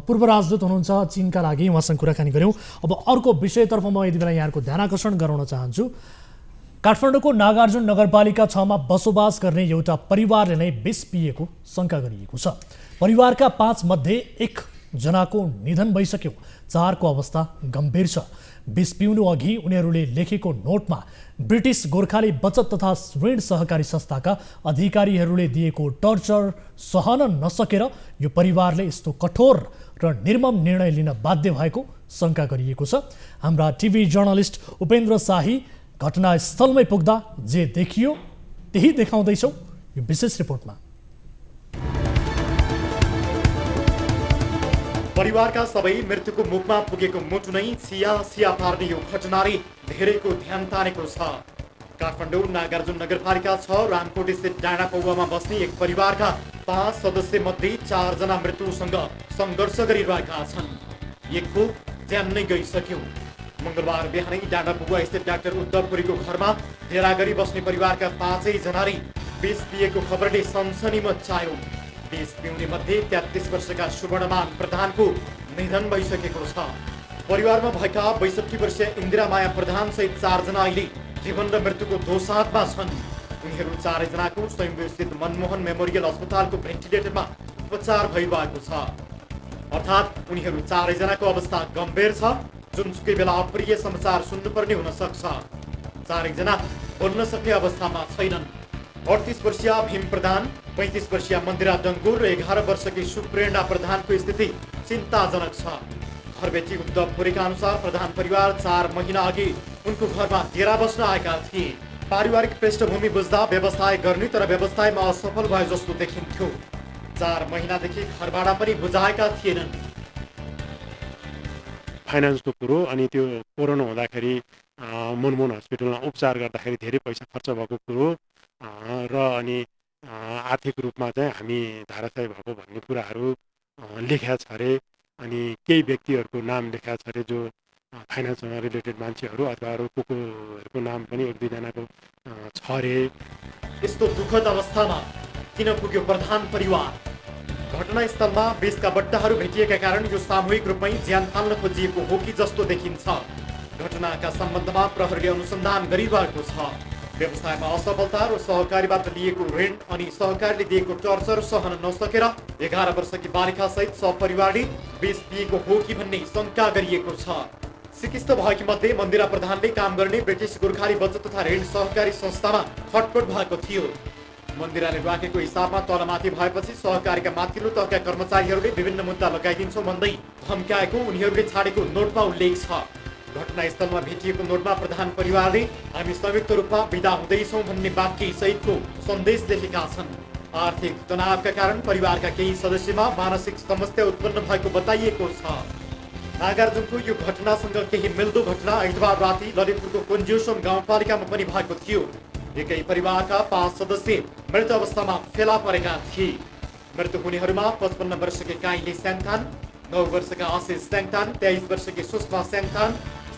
पूर्व राजदूत हुनुहुन्छ चीनका लागि, उहाँसँग कुराकानी गऱ्यौँ। अब अर्को विषयतर्फ म यति बेला यहाँको ध्यान आकर्षण गराउन चाहन्छु। काठमाडौँको नागार्जुन नगरपालिका 6 मा बसोबास गर्ने एउटा परिवारले नै विष पिएको शङ्का गरिएको छ। परिवारका 5 मध्ये 1 जनाको निधन भइसक्यो, 4 को अवस्था गम्भीर छ। विष पिउनु अघि उनीहरूले लेखेको नोटमा ब्रिटिस गोर्खाली बचत तथा ऋण सहकारी संस्थाका अधिकारीहरूले दिएको टर्चर सहन नसकेर यो परिवारले यस्तो कठोर र निर्मम निर्णय लिन बाध्य भएको शङ्का गरिएको छ। हाम्रा टिभी जर्नलिस्ट उपेन्द्र शाही घटनास्थलमै पुग्दा जे देखियो त्यही देखाउँदैछौँ यो विशेष रिपोर्टमा। परिवारका सबै मृत्युको मुखमा पुगेको मुटु नै सिया पार्ने यो घटनाले धेरैको ध्यान तानेको छ। काठमाडौँ नागार्जुन नगरपालिका 6 रामकोट स्थित डाँडापौवामा बस्ने एक परिवारका 5 सदस्य मध्ये 4 जना मृत्युसँग सङ्घर्ष गरिरहेका छन्। एकको ज्यान नै गइसक्यो। मंगलबार बिहानै डाँडापौवा स्थित डाक्टर उद्धवपुरीको घरमा डेरा गरी बस्ने परिवारका 5 जनाले विष पिएको खबरले सनसनी मच्चायो। विष पिउने मध्ये 33 वर्षका सुवर्णमान प्रधानको निधन भइसकेको छ। परिवारमा भएका 62 वर्षीय इन्दिरामाया प्रधान सहित 4 जना अहिले जीवन र मृत्युको दोसाँधमा छन्। उनीहरू 4 जनाको स्वयम्भू स्थित मनमोहन मेमोरियल अस्पतालको भेन्टिलेटरमा उपचार भइरहेको छ। अर्थात् उनीहरू 4 जनाको अवस्था गम्भीर छ, जुनसुकै बेला अप्रिय समाचार सुन्नुपर्ने हुन सक्छ। 4 जना बोल्न सक्ने अवस्थामा छैनन्। 38 वर्षीय भीम प्रधान, 35 वर्षीय मन्दिरा डङ्गुर र 11 वर्षकी सुप्रेरणा प्रधानको स्थिति चिन्ताजनक छ। घरबेटी उद्धवपुरीका अनुसार प्रधान परिवार 4 महिना अघि उनको घरमा डेरा बस्न आएका थिए। पारिवारिक पृष्ठभूमि बुझ्दा व्यवसाय गर्ने तर व्यवसायमा असफल भए जस्तो देखिन्थ्यो। 4 महिनादेखि घरभाडा पनि बुझाएका थिएनन्। फाइनान्सको कुरो अनि त्यो कोरोना हुँदाखेरि मनमोहन हस्पिटलमा उपचार गर्दाखेरि धेरै पैसा खर्च भएको कुरो र अनि आर्थिक रूपमा चाहिँ हामी धाराशायी भएको भन्ने कुराहरू लेख्या छ अरे। अनि केही व्यक्तिहरूको नाम लेख्या छ अरे जो फाइनान्ससँग रिलेटेड मान्छेहरू अथवा अरू कोको नाम पनि 1-2 जनाको छ अरे। यस्तो दुःखद अवस्थामा किन पुग्यो प्रधान परिवार? घटनास्थलमा विषका बट्टाहरू भेटिएका कारण यो सामूहिक रूपमै ज्यान फाल्न खोजिएको हो कि जस्तो देखिन्छ। घटनाका सम्बन्धमा प्रहरीले अनुसन्धान गरिरहेको छ। व्यवसायमा असफलता र सहकारीबाट लिएको ऋण अनि सहकारीले दिएको टर्चर सहन नसकेर 11 वर्षकी बालिका सहित सपरिवारले विष पिएको हो कि भन्ने शङ्का गरिएको छ। सिकिस्त भएकी मध्ये मन्दिरा प्रधानले काम गर्ने ब्रिटिस गोर्खाली बचत तथा ऋण सहकारी संस्थामा खटपट भएको थियो। मन्दिराले राखेको हिसाबमा तलमाथि भएपछि सहकारीका माथिल्लो तहका कर्मचारीहरूले विभिन्न मुद्दा लगाइदिन्छौँ भन्दै धम्काएको उनीहरूले छाडेको नोटमा उल्लेख छ। घटनास्थलमा भेटिएको नोटमा प्रधान परिवारले हामी संयुक्त रूपमा बिदा हुँदैछौँ भन्ने वाक्य सहितको सन्देश लेखेका छन्। आर्थिक तनावका कारण परिवारका केही सदस्यमा मानसिक समस्या उत्पन्न भएको बताइएको छ। नागार्जुनको यो घटनासँग केही मिल्दो घटना आइतबार राति ललितपुरको कुञ्जुसोम गाउँपालिकामा पनि भएको थियो। एकै परिवारका 5 सदस्य मृत अवस्थामा फेला परेका थिए। मृत्यु हुनेहरूमा 55 वर्षकी काइले स्याङथान, 9 वर्षका आशिष स्याङथान, 23 वर्षकी सुषमा स्याङथान,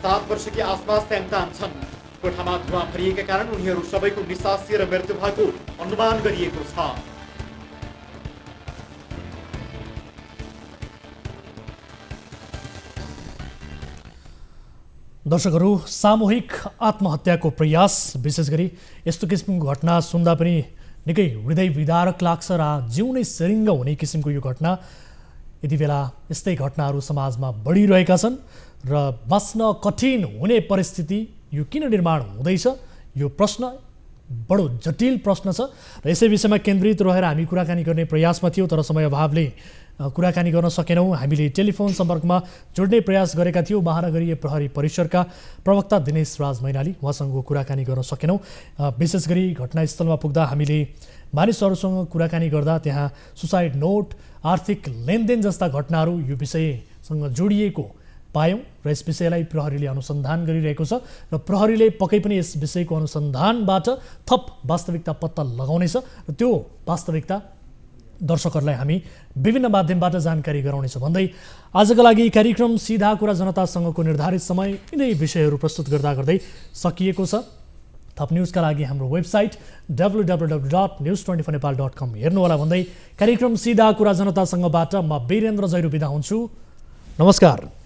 7 वर्षकी आसमा स्याङथान छन्। कोठामा धुवा भरिएका कारण उनीहरू सबैको निसासिएर मृत्यु भएको अनुमान गरिएको छ। दर्शकहरू, सामूहिक आत्महत्याको प्रयास, विशेष गरी यस्तो किसिमको घटना सुन्दा पनि निकै हृदय विदारक लाग्छ र जिउ नै सिरिङ्ग हुने किसिमको यो घटना। यति बेला यस्तै घटनाहरू समाजमा बढिरहेका छन् र बाँच्न कठिन हुने परिस्थिति यो किन निर्माण हुँदैछ, यो प्रश्न बडो जटिल प्रश्न छ र यसै विषयमा केन्द्रित रहेर हामी कुराकानी गर्ने प्रयासमा थियौँ, तर समय अभावले कुराकानी गर्न सकेनौँ। हामीले टेलिफोन सम्पर्कमा जोड्ने प्रयास गरेका थियौँ महानगरीय प्रहरी परिसरका प्रवक्ता दिनेश राज मैनाली, उहाँसँग कुराकानी गर्न सकेनौँ। विशेष गरी घटनास्थलमा पुग्दा हामीले मानिसहरूसँग कुराकानी गर्दा त्यहाँ सुसाइड नोट, आर्थिक लेनदेन जस्ता घटनाहरू यो विषयसँग जोडिएको पायौँ र यस विषयलाई प्रहरीले अनुसन्धान गरिरहेको छ र प्रहरीले पक्कै पनि यस विषयको अनुसन्धानबाट थप वास्तविकता पत्ता लगाउनेछ र त्यो वास्तविकता दर्शकहरूलाई हामी विभिन्न माध्यमबाट जानकारी गराउनेछौँ भन्दै आजका लागि कार्यक्रम सिधा कुरा जनतासँगको निर्धारित समय यिनै विषयहरू प्रस्तुत गर्दै सकिएको छ। थप न्युजका लागि हाम्रो वेबसाइट www.news24nepal.com हेर्नुहोला भन्दै कार्यक्रम सिधा कुरा जनतासँगबाट म वीरेन्द्र जैरू बिदा हुन्छु। नमस्कार।